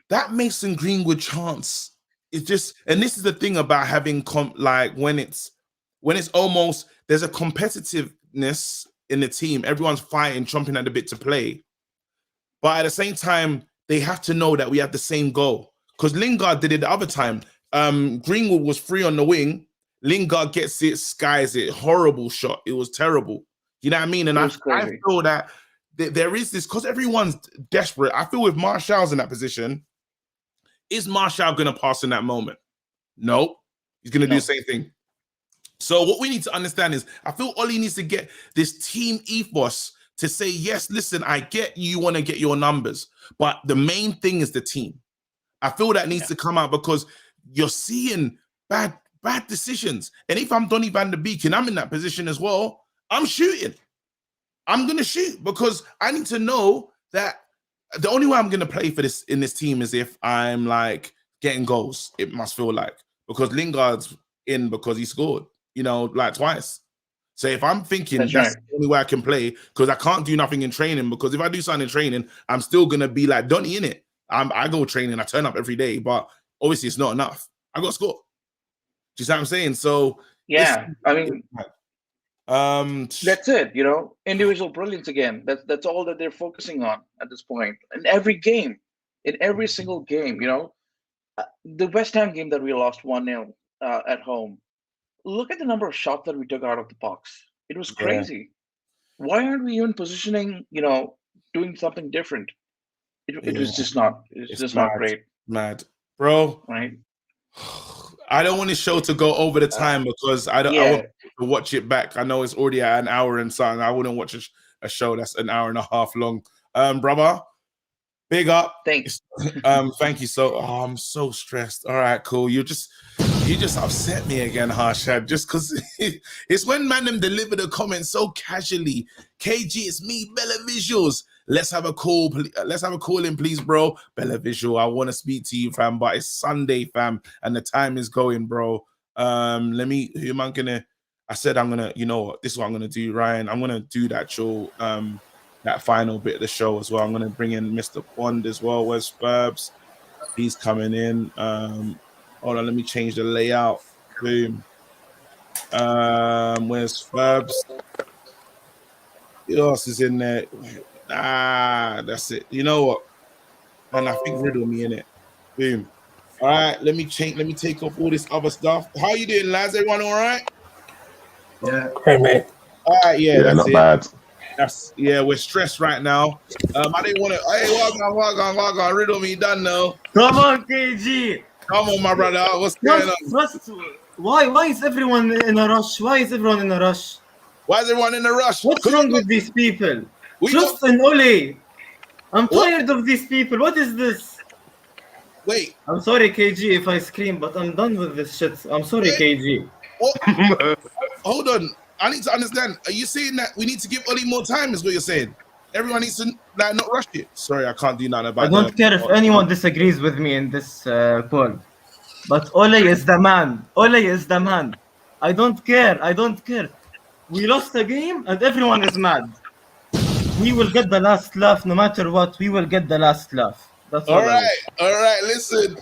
That Mason Greenwood chance is just, and this is the thing about having when it's almost there's a competitiveness in the team. Everyone's fighting, chomping at the bit to play, but at the same time, they have to know that we have the same goal. Because Lingard did it the other time. Greenwood was free on the wing. Lingard gets it, skies it. Horrible shot. It was terrible. You know what I mean? And I feel that there is this, because everyone's desperate. I feel if Martial's in that position, is Martial going to pass in that moment? No. He's going to do the same thing. So what we need to understand is, I feel Ollie needs to get this team ethos to say, yes, listen, I get you want to get your numbers, but the main thing is the team. I feel that needs to come out, because you're seeing bad decisions. And if I'm Donny van der Beek and I'm in that position as well, I'm shooting. I'm going to shoot, because I need to know that the only way I'm going to play for this in this team is if I'm like getting goals. It must feel like, because Lingard's in because he scored, like twice. So if I'm thinking that's the only way I can play, because I can't do nothing in training, because if I do something in training, I'm still going to be like Donny in it. I go training, I turn up every day, but obviously it's not enough. I got to score. Do you see what I'm saying? So yeah, I mean, that's it. Individual brilliance again. That's all that they're focusing on at this point. In every game, in every single game, the West Ham game that we lost 1-0 at home. Look at the number of shots that we took out of the box. It was crazy. Yeah. Why aren't we even positioning? Doing something different. It was just not. It's just not great. Mad, bro. Right. I don't want this show to go over the time, because I want to watch it back. I know it's already at an hour and something. I wouldn't watch a show that's an hour and a half long. Brother, big up. Thanks. Thank you. So I'm so stressed. All right, cool. You just upset me again, Harshad, just because it's when man them deliver the comments so casually. KG, it's me, Bella Visuals. Let's have a call. Let's have a call in, please, bro. Bella Visual, I want to speak to you, fam, but it's Sunday, fam, and the time is going, bro. Who am I gonna? I said I'm gonna, this is what I'm gonna do, Ryan. I'm gonna do that show, that final bit of the show as well. I'm gonna bring in Mr. Bond as well. Where's Furbs? He's coming in. Hold on, let me change the layout. Boom. Where's Furbs? Who else is in there? That's it. You know what? And I think Riddle me in it. Boom. All right, let me take off all this other stuff. How you doing, lads? Everyone all right? Yeah. Hey, mate. All right, yeah, that's not it. Bad. We're stressed right now. I didn't want to. Hey, walk on. Riddle me done now. Come on, KG. Come on, my brother. What's going on? Why is everyone in a rush? Why is everyone in a rush? What's wrong with these people? Trust in Ollie. I'm tired of these people. What is this? Wait. I'm sorry, KG, if I scream, but I'm done with this shit. I'm sorry, KG. What? Hold on. I need to understand. Are you saying that we need to give Ollie more time, is what you're saying? Everyone needs to not rush it. Sorry, I can't do nothing about I don't care if anyone disagrees with me in this call. But Ollie is the man. Ollie is the man. I don't care. We lost a game and everyone is mad. We will get the last laugh no matter what. We will get the last laugh. That's all right. Listen.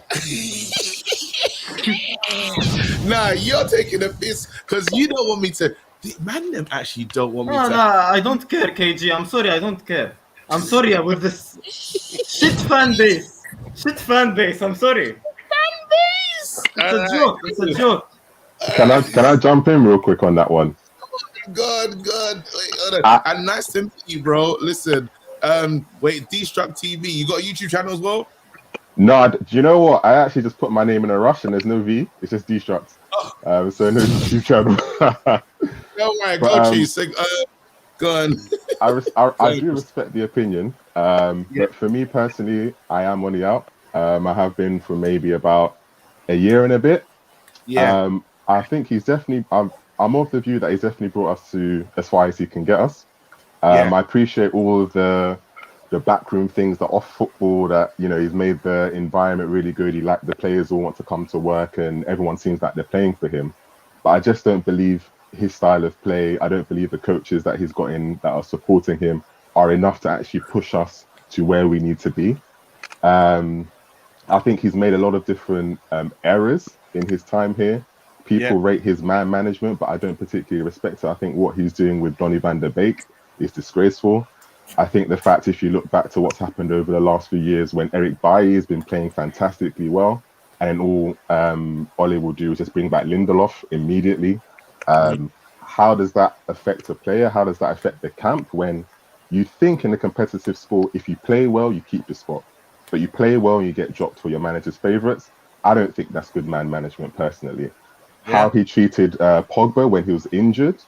Nah, you're taking a piss because you don't want me to. Man, them actually don't want me to. No, I don't care, KG. I'm sorry, I don't care. I'm sorry with this shit fan base. I'm sorry. Fan base. It's a joke. Can I jump in real quick on that one? God. Wait, hold on. And nice to meet you, bro. Listen, wait, Destruct TV. You got a YouTube channel as well? No, do you know what? I actually just put my name in a rush, and there's no V. It's just Destruct. So no YouTube channel. Go right, But, go Chief. Go on. I do respect the opinion. But for me personally, I am on the out. I have been for maybe about a year and a bit. Yeah. I think he's definitely. I'm of the view that he's definitely brought us to as far as he can get us. I appreciate all of the backroom things, the off football, that he's made the environment really good. The players all want to come to work, and everyone seems like they're playing for him. But I just don't believe his style of play. I don't believe the coaches that he's got in that are supporting him are enough to actually push us to where we need to be. I think he's made a lot of different errors in his time here. People rate his man management, but I don't particularly respect it. I think what he's doing with Donny van der Beek is disgraceful. I think the fact, if you look back to what's happened over the last few years, when Eric Bailly has been playing fantastically well, and all Ollie will do is just bring back Lindelof immediately. How does that affect a player? How does that affect the camp? When you think in a competitive sport, if you play well, you keep the spot, but you play well and you get dropped for your manager's favourites. I don't think that's good man management personally. How he treated Pogba when he was injured,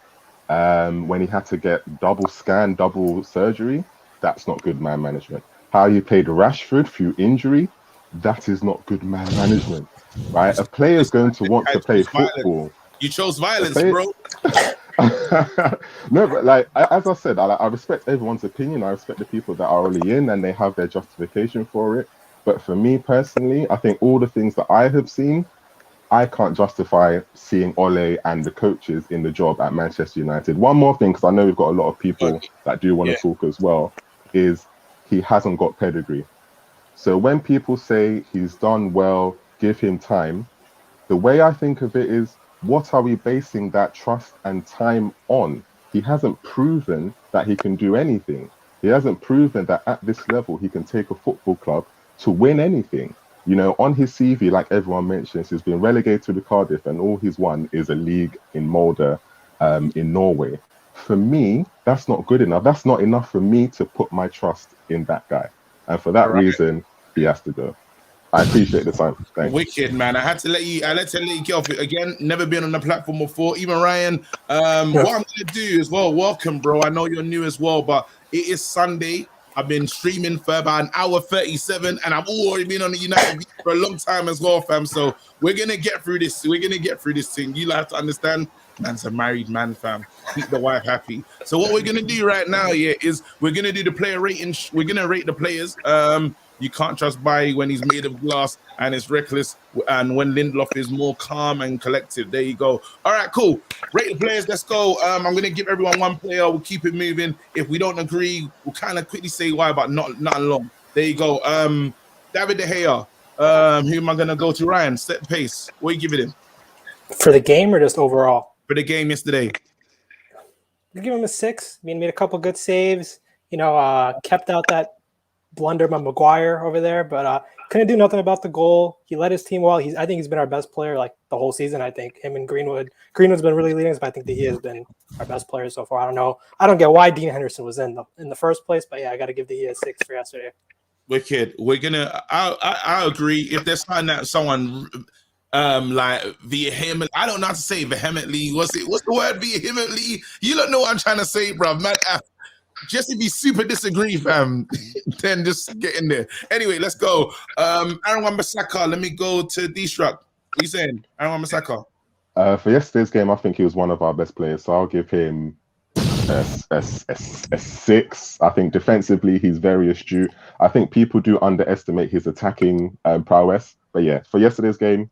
when he had to get double scan, double surgery, that's not good man management. How he played Rashford through injury, that is not good man management, right? A player is going to want to play football. You chose violence, bro. No, but as I said, I respect everyone's opinion. I respect the people that are already in and they have their justification for it. But for me personally, I think all the things that I have seen, I can't justify seeing Ole and the coaches in the job at Manchester United. One more thing, because I know we've got a lot of people that do want to talk as well, is he hasn't got pedigree. So when people say he's done well, give him time, the way I think of it is, what are we basing that trust and time on? He hasn't proven that he can do anything. He hasn't proven that at this level he can take a football club to win anything. On his CV, like everyone mentions, he's been relegated to Cardiff, and all he's won is a league in Molde, in Norway. For me, that's not good enough. That's not enough for me to put my trust in that guy. And for that reason, he has to go. I appreciate the time. Thanks. Wicked, man. I had to let you get off it again. Never been on the platform before. Even Ryan, what I'm going to do as well, welcome, bro. I know you're new as well, but it is Sunday. I've been streaming for about an hour 37, and I've already been on the United for a long time as well, fam. So we're gonna get through this. We're gonna get through this thing. You have to understand, man's a married man, fam. Keep the wife happy. So what we're gonna do right now, is we're gonna do the player rating. We're gonna rate the players. You can't trust Bailly when he's made of glass and it's reckless, and when Lindelof is more calm and collective. There you go. All right, cool. Rate the players. Let's go. I'm going to give everyone one player. We'll keep it moving. If we don't agree, we'll kind of quickly say why, but not long. There you go. David De Gea. Who am I going to go to? Ryan, set the pace. What are you giving him? For the game or just overall? For the game yesterday. I'll give him a 6. I mean, made a couple good saves. Kept out that blunder by Maguire over there, but couldn't do nothing about the goal. He led his team well. I think he's been our best player like the whole season. I think him and Greenwood's been really leading us, but I think that he has been our best player so far. I don't know. I don't get why Dean Henderson was in the first place, but yeah, I got to give the 6 for yesterday. Wicked. We're gonna. I agree. If there's something that someone like vehemently, I don't know how to say vehemently. What's the word? Vehemently. You don't know what I'm trying to say, bro. Man, just if you super disagree, fam, then just get in there. Anyway, let's go. Aaron Wan-Bissaka. Let me go to Destruct. What are you saying, Aaron Wan-Bissaka? For yesterday's game, I think he was one of our best players, so I'll give him a 6. I think defensively, he's very astute. I think people do underestimate his attacking prowess, but yeah, for yesterday's game,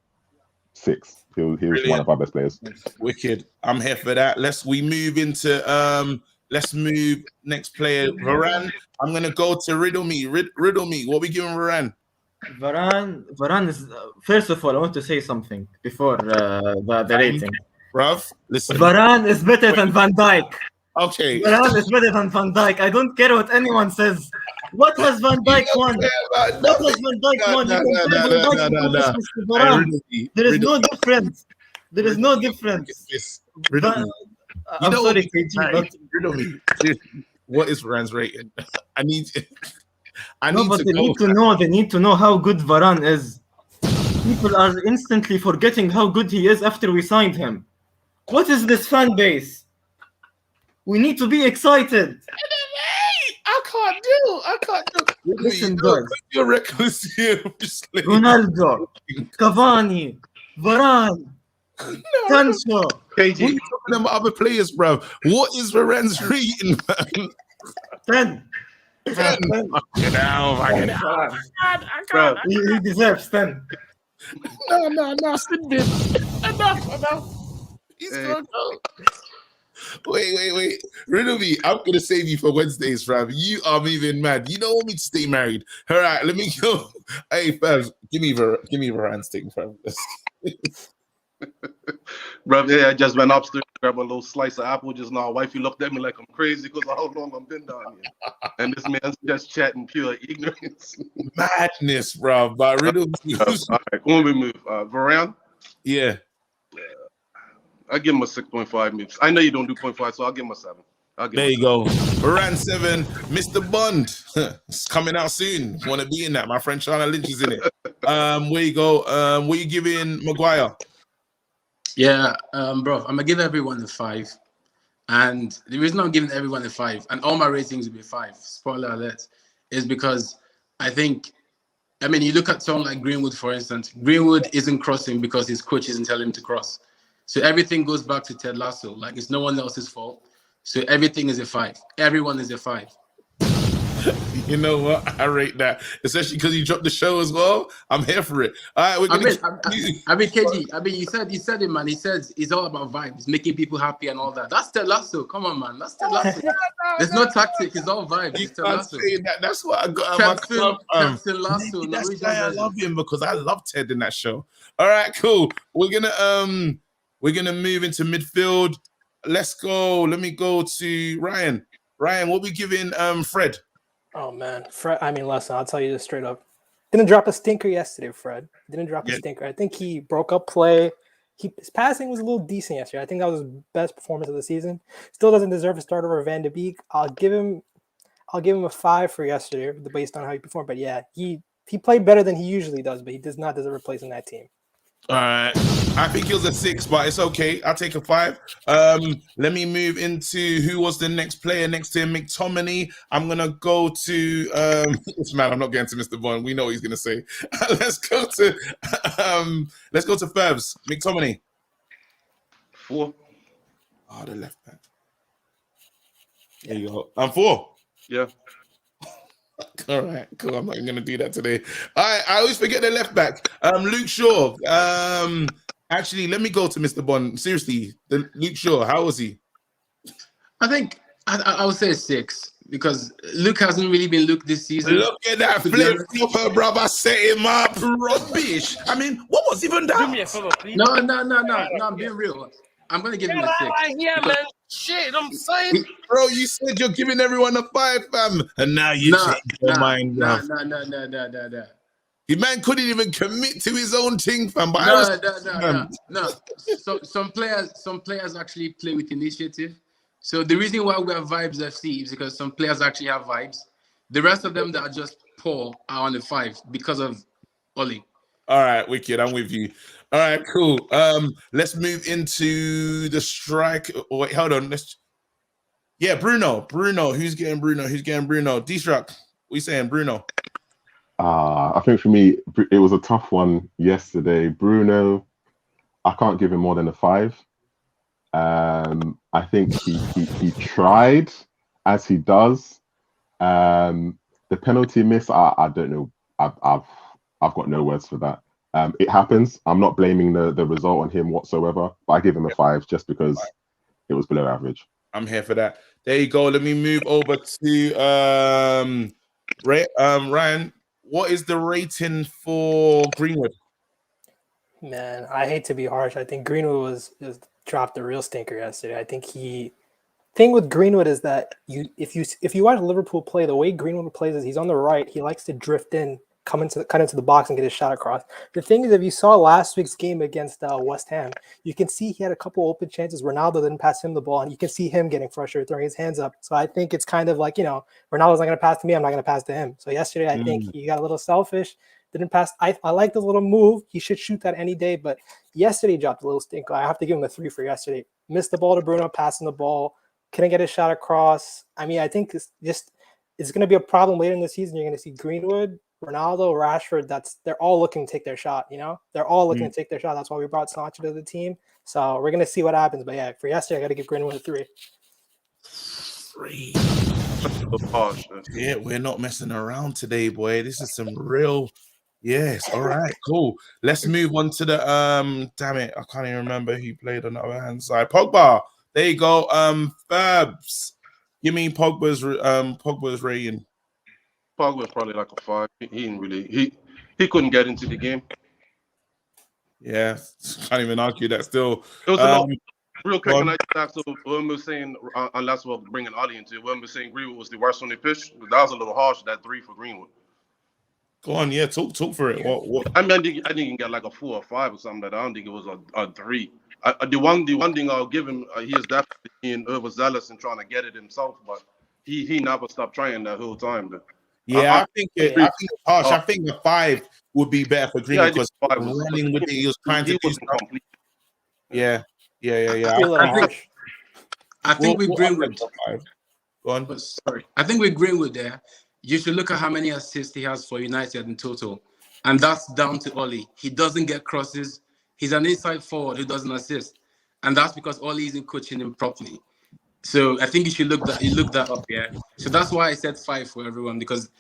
6. He was one of our best players. Wicked. I'm here for that. Let's move into let's move next player, Varane. I'm gonna go to Riddle me. What we giving Varane? Varane is first of all, I want to say something before the rating. Bruv, listen. Varane is better than Van Dijk. Okay. Varane is better than Van Dijk. I don't care what anyone says. What has Van Dijk won? What has Van Dijk won? There is no difference. There is no difference. Riddle me. I'm know sorry, what KG, but riddle me. Seriously, what is Varane's rating? I need no, but to they go. need to know. They need to know how good Varane is. People are instantly forgetting how good he is after we signed him. What is this fan base? We need to be excited. I can't do. Listen, guys. You're reckless here. Ronaldo, Cavani, Varane, Sancho. KG. What are you talking about other players, bro? What is Varane's rating, man? 10. 10. Fucking hell. Bro, he deserves 10. No, Sid. Enough. He's gonna go. Wait. Riddle me. I'm gonna save you for Wednesdays, fam. You are moving mad. You don't want me to stay married. All right, let me go. Hey, fam, give me Varane's thing, fam. Bro, yeah, I just went upstairs, grab a little slice of apple just now. Wifey looked at me like I'm crazy because of how long I've been down here. And this man's just chatting pure ignorance. Madness, bro. But riddle me. All right, when we move, Varane? Yeah. I give him a 6.5 maybe. I know you don't do 0.5, so I'll give him a 7. There you go. Varane 7. Mr. Bond. It's coming out soon. Want to be in that? My friend Shana Lynch is in it. Where you go? What you giving Maguire? Yeah, bro, I'm gonna give everyone a 5. And the reason I'm giving everyone a 5, and all my ratings will be 5, spoiler alert, is because I mean, you look at someone like Greenwood, for instance. Greenwood isn't crossing because his coach isn't telling him to cross. So everything goes back to Ted Lasso. Like, it's no one else's fault. So everything is a 5. Everyone is a 5. You know what? I rate that, especially because you dropped the show as well. I'm here for it. All right, we're gonna. KG. You said it, man. He says it's all about vibes, making people happy and all that. That's Ted Lasso. Come on, man. That's Ted Lasso. There's no tactic. It's all vibes. It's Ted Lasso. That's what I got. Captain Lasso. That's why I love him, because I love Ted in that show. All right, cool. We're gonna move into midfield. Let's go. Let me go to Ryan. Ryan, what we giving Fred? Oh man, Fred. I mean, listen, I'll tell you this straight up. Didn't drop a stinker yesterday, Fred. Didn't drop a stinker. I think he broke up play. His passing was a little decent yesterday. I think that was his best performance of the season. Still doesn't deserve a start over Van de Beek. I'll give him a 5 for yesterday based on how he performed. But yeah, he played better than he usually does, but he does not deserve a place in that team. All right. I think he was a 6, but it's okay. I'll take a 5. Let me move into who was the next player next to him, McTominay. I'm gonna go to man. I'm not getting to Mr. Bond. We know what he's gonna say. Let's go to Fabs. McTominay. 4. Oh, the left back. There you go. I'm 4. Yeah. All right, cool. I'm not even gonna do that today. I always forget the left back. Luke Shaw. Actually, let me go to Mr. Bond. Seriously, Luke Shaw, how was he? I think I would say a 6 because Luke hasn't really been Luke this season. Look at that flip flopper, brother. Set him up, rubbish. I mean, what was even that? Do me a favor, please. No, I'm being real. I'm gonna give him a 6. Yeah, man. Shit, I'm saying. Bro, you said you're giving everyone a 5, fam. And now you changed your mind, bro. No. The man couldn't even commit to his own thing, fam. But No. So some players actually play with initiative. So the reason why we have Vibes FC is because some players actually have vibes. The rest of them that are just poor are on the 5 because of Ollie. All right, wicked. I'm with you. All right, cool. Let's move into the strike. Oh, wait, hold on. Bruno. Who's getting Bruno? D-Struck. What you saying, Bruno? I think for me, it was a tough one yesterday. Bruno, I can't give him more than a 5. I think he tried, as he does. The penalty miss, I don't know. I've got no words for that. It happens. I'm not blaming the result on him whatsoever, but I give him a 5 just because it was below average. I'm here for that. There you go. Let me move over to Ryan. What is the rating for Greenwood? Man, I hate to be harsh. I think Greenwood was just dropped a real stinker yesterday. I think thing with Greenwood is that if you watch Liverpool play, the way Greenwood plays is he's on the right. He likes to drift in cut into the box and get his shot across. The thing is, if you saw last week's game against West Ham, you can see he had a couple open chances. Ronaldo didn't pass him the ball, and you can see him getting frustrated, throwing his hands up. So I think it's kind of like, Ronaldo's not going to pass to me, I'm not going to pass to him. So yesterday, I think he got a little selfish, didn't pass. I like the little move. He should shoot that any day, but yesterday he dropped a little stink. I have to give him a 3 for yesterday. Missed the ball to Bruno, passing the ball, couldn't get his shot across. I mean, I think it's going to be a problem later in the season. You're going to see Greenwood, Ronaldo, Rashford, they're all looking to take their shot, They're all looking to take their shot. That's why we brought Sancho to the team. So we're going to see what happens. But yeah, for yesterday, I got to give Greenwood a 3. 3. Yeah, we're not messing around today, boy. This is some real... Yes, all right, cool. Let's move on to the... Damn it, I can't even remember who played on the other hand side. Pogba. There you go. Fabs. Give me Pogba's rating. Pogba's probably like a 5. He didn't really he couldn't get into the game. Yeah, can't even argue that still. It was a lot. Real quick, and I just asked, so when we're saying, unless we're bringing Ollie into it, when we're saying Greenwood was the worst on the pitch, that was a little harsh, that 3 for Greenwood. Go on, yeah, talk for it. What? I mean, I think he can get like a 4 or 5 or something. That I don't think it was a 3. The one thing I'll give him, he is definitely being overzealous and trying to get it himself, but he never stopped trying that whole time. Though. Yeah, I think it's harsh. I think a 5 would be better for Greenwood because running with it, he was trying to do something. Yeah. I think with Greenwood. Go on. Sorry. I think with Greenwood there, you should look at how many assists he has for United in total. And that's down to Ollie. He doesn't get crosses. He's an inside forward who doesn't assist. And that's because Ollie isn't coaching him properly. So I think you should look that up, yeah. So that's why I said 5 for everyone, because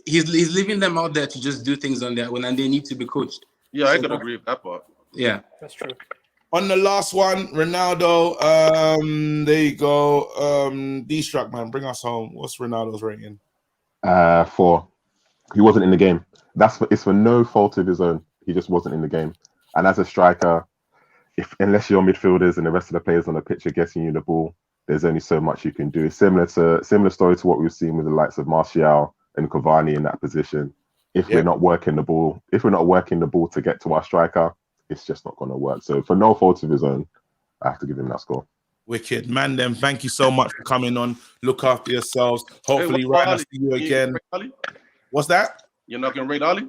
he's leaving them out there to just do things on their own and they need to be coached. Yeah, I could agree with that part. Yeah. That's true. On the last one, Ronaldo, there you go. D-Struck, man, bring us home. What's Ronaldo's rating? 4. He wasn't in the game. It's for no fault of his own. He just wasn't in the game. And as a striker, unless your midfielders and the rest of the players on the pitch are getting you the ball, there's only so much you can do. Similar story to what we've seen with the likes of Martial and Cavani in that position. If we're not working the ball to get to our striker, it's just not going to work. So for no fault of his own, I have to give him that score. Wicked. Man, then thank you so much for coming on. Look after yourselves. Hopefully, Ryan, I'll see you again. What's that? You're not going to rate Ollie?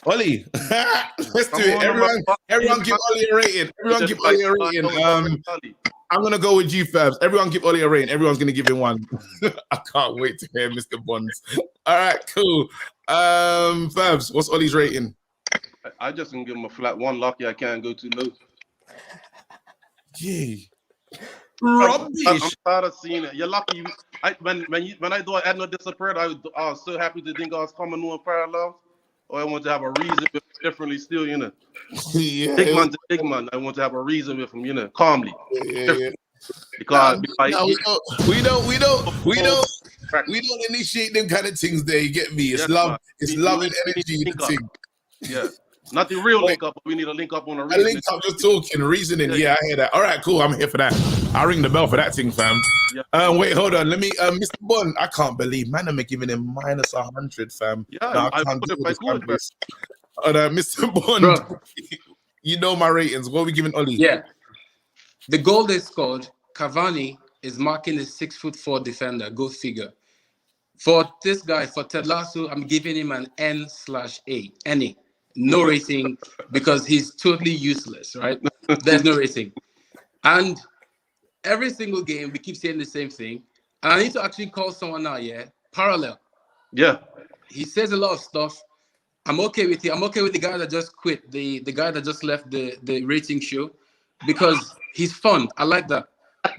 Ollie. Let's do it. Everyone give Ollie a rating. Everyone give Ollie a rating. I'm going to go with you, Fabs. Everyone give Ollie a rating. Everyone's going to give him 1. I can't wait to hear Mr. Bonds. All right, cool. Fabs, what's Ollie's rating? I just can give him a flat 1. Lucky I can't go too low. Gee. I'm tired of seeing it. You're lucky. When I do Edna disappeared, I was so happy to think I was coming on parallel. Or I want to have a reason with differently still, Yeah. Big man's a big man. I want to have a reason with him, calmly. Yeah. Because we don't initiate them kind of things there. You get me? It's love. Man. It's love and energy. Yeah. Not the real link up, but we need a link up on a reason. A link up, just talking, reasoning. Yeah, I hear that. All right, cool. I'm here for that. I'll ring the bell for that thing, fam. Yeah. Wait, hold on. Let me, Mr. Bond. I can't believe, man, I'm giving him minus 100, fam. Yeah, no, I can't do this. Mr. Bond, bro. You know my ratings. What are we giving Ollie? Yeah. The goal they scored, Cavani is marking a 6'4" defender. Go figure. For this guy, for Ted Lasso, I'm giving him an N/A. Any. No rating because he's totally useless, right? There's no rating. And every single game, we keep saying the same thing. And I need to actually call someone out, Parallel. Yeah. He says a lot of stuff. I'm okay with it. I'm okay with the guy that just quit, the guy that just left the rating show, because he's fun. I like that.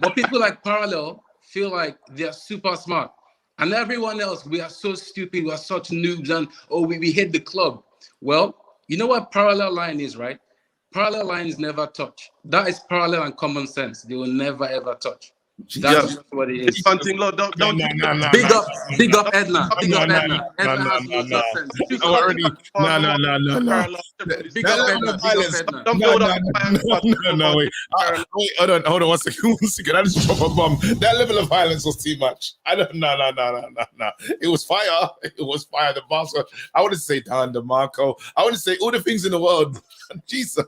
But people like Parallel feel like they're super smart. And everyone else, we are so stupid. We are such noobs. And, we hate the club. Well, you know what parallel line is, right? Parallel lines never touch. That is parallel and common sense. They will never, ever touch. That's what it is. Something, look, don't Big up Edna. Big up Edna. Edna has no sense. Already, no. Big up Edna. No, wait. Wait, hold on 1 second. 1 second. I just dropped a bomb. That level of violence was too much. No. It was fire. It was fire. The bombs were, I wouldn't say Dan DeMarco. I wouldn't say all the things in the world. Jesus.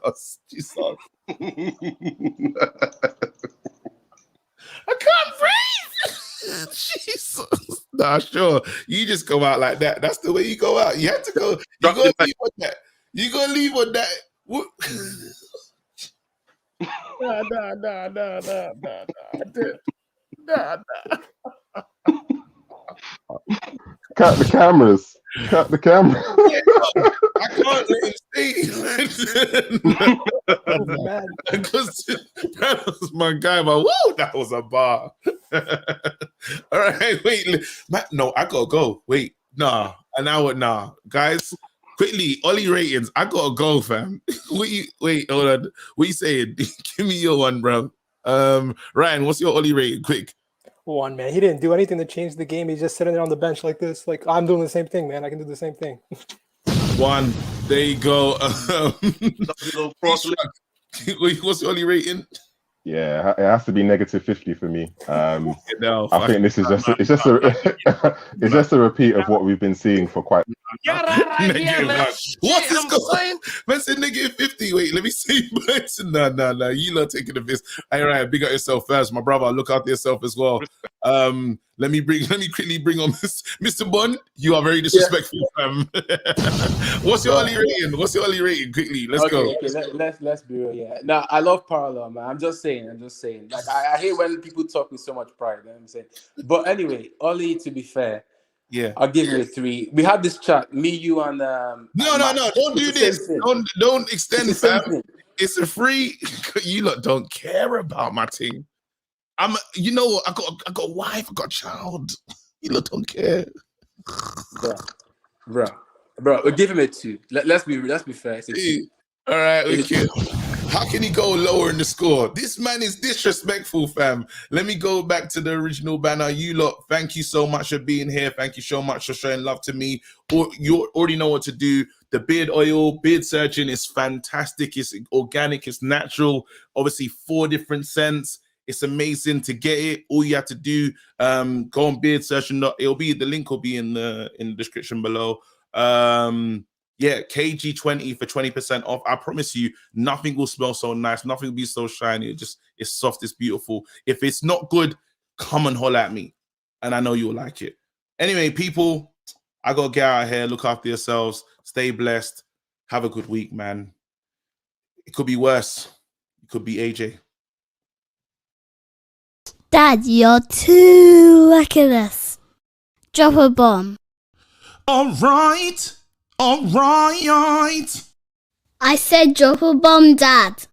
I can't breathe. Jesus. Nah, sure. You just go out like that. That's the way you go out. You have to go. You gotta leave on that. You gotta leave on that. Nah. Cut the cameras. Cut the camera. I can't let him see. Because that was my guy. But whoa, that was a bar. All right, wait. No, I gotta go. Wait, nah. An hour, nah. Guys, quickly, Ollie ratings. I gotta go, fam. Wait, hold on. What you saying? Give me your one, bro. Ryan, what's your Ollie rating? Quick. 1, man. He didn't do anything to change the game. He's just sitting there on the bench like this. Like, I'm doing the same thing, man. I can do the same thing. 1. There you go. What's your Ollie rating? Yeah, it has to be -50 for me. No, I think this is it's just a repeat of what we've been seeing for quite. What's this going? Man said -50. Wait, let me see. No. You lot taking the piss. All right, big up yourself first, my brother. Look after yourself as well. Let me quickly bring on Mr. Bond. You are very disrespectful, fam. What's your Ollie rating? Quickly, let's go. Okay, let's be real. Yeah, no, I love parallel, man. I'm just saying. Like I hate when people talk with so much pride. You know what I'm saying, but anyway, Ollie. To be fair, yeah, I'll give you a 3. We had this chat, me, you, and No. Don't do this. Don't extend, fam. It's a free. You lot don't care about my team. You know what? I got a wife. I got a child. You lot don't care, bro. We'll give him a 2. Let's be fair. It's a 2. All right, okay. How can he go lower in the score? This man is disrespectful, fam. Let me go back to the original banner. You lot, thank you so much for being here. Thank you so much for showing love to me. You already know what to do. The beard oil, beard surgeon is fantastic. It's organic, it's natural. Obviously, 4 different scents. It's amazing to get it. All you have to do, go on beard surgeon. The link will be in the description below. Yeah, KG20 for 20% off. I promise you, nothing will smell so nice. Nothing will be so shiny. It's soft. It's beautiful. If it's not good, come and holler at me, and I know you'll like it. Anyway, people, I gotta get out of here. Look after yourselves. Stay blessed. Have a good week, man. It could be worse. It could be AJ. Dad, you're too reckless. Drop a bomb. All right. I said drop a bomb, Dad.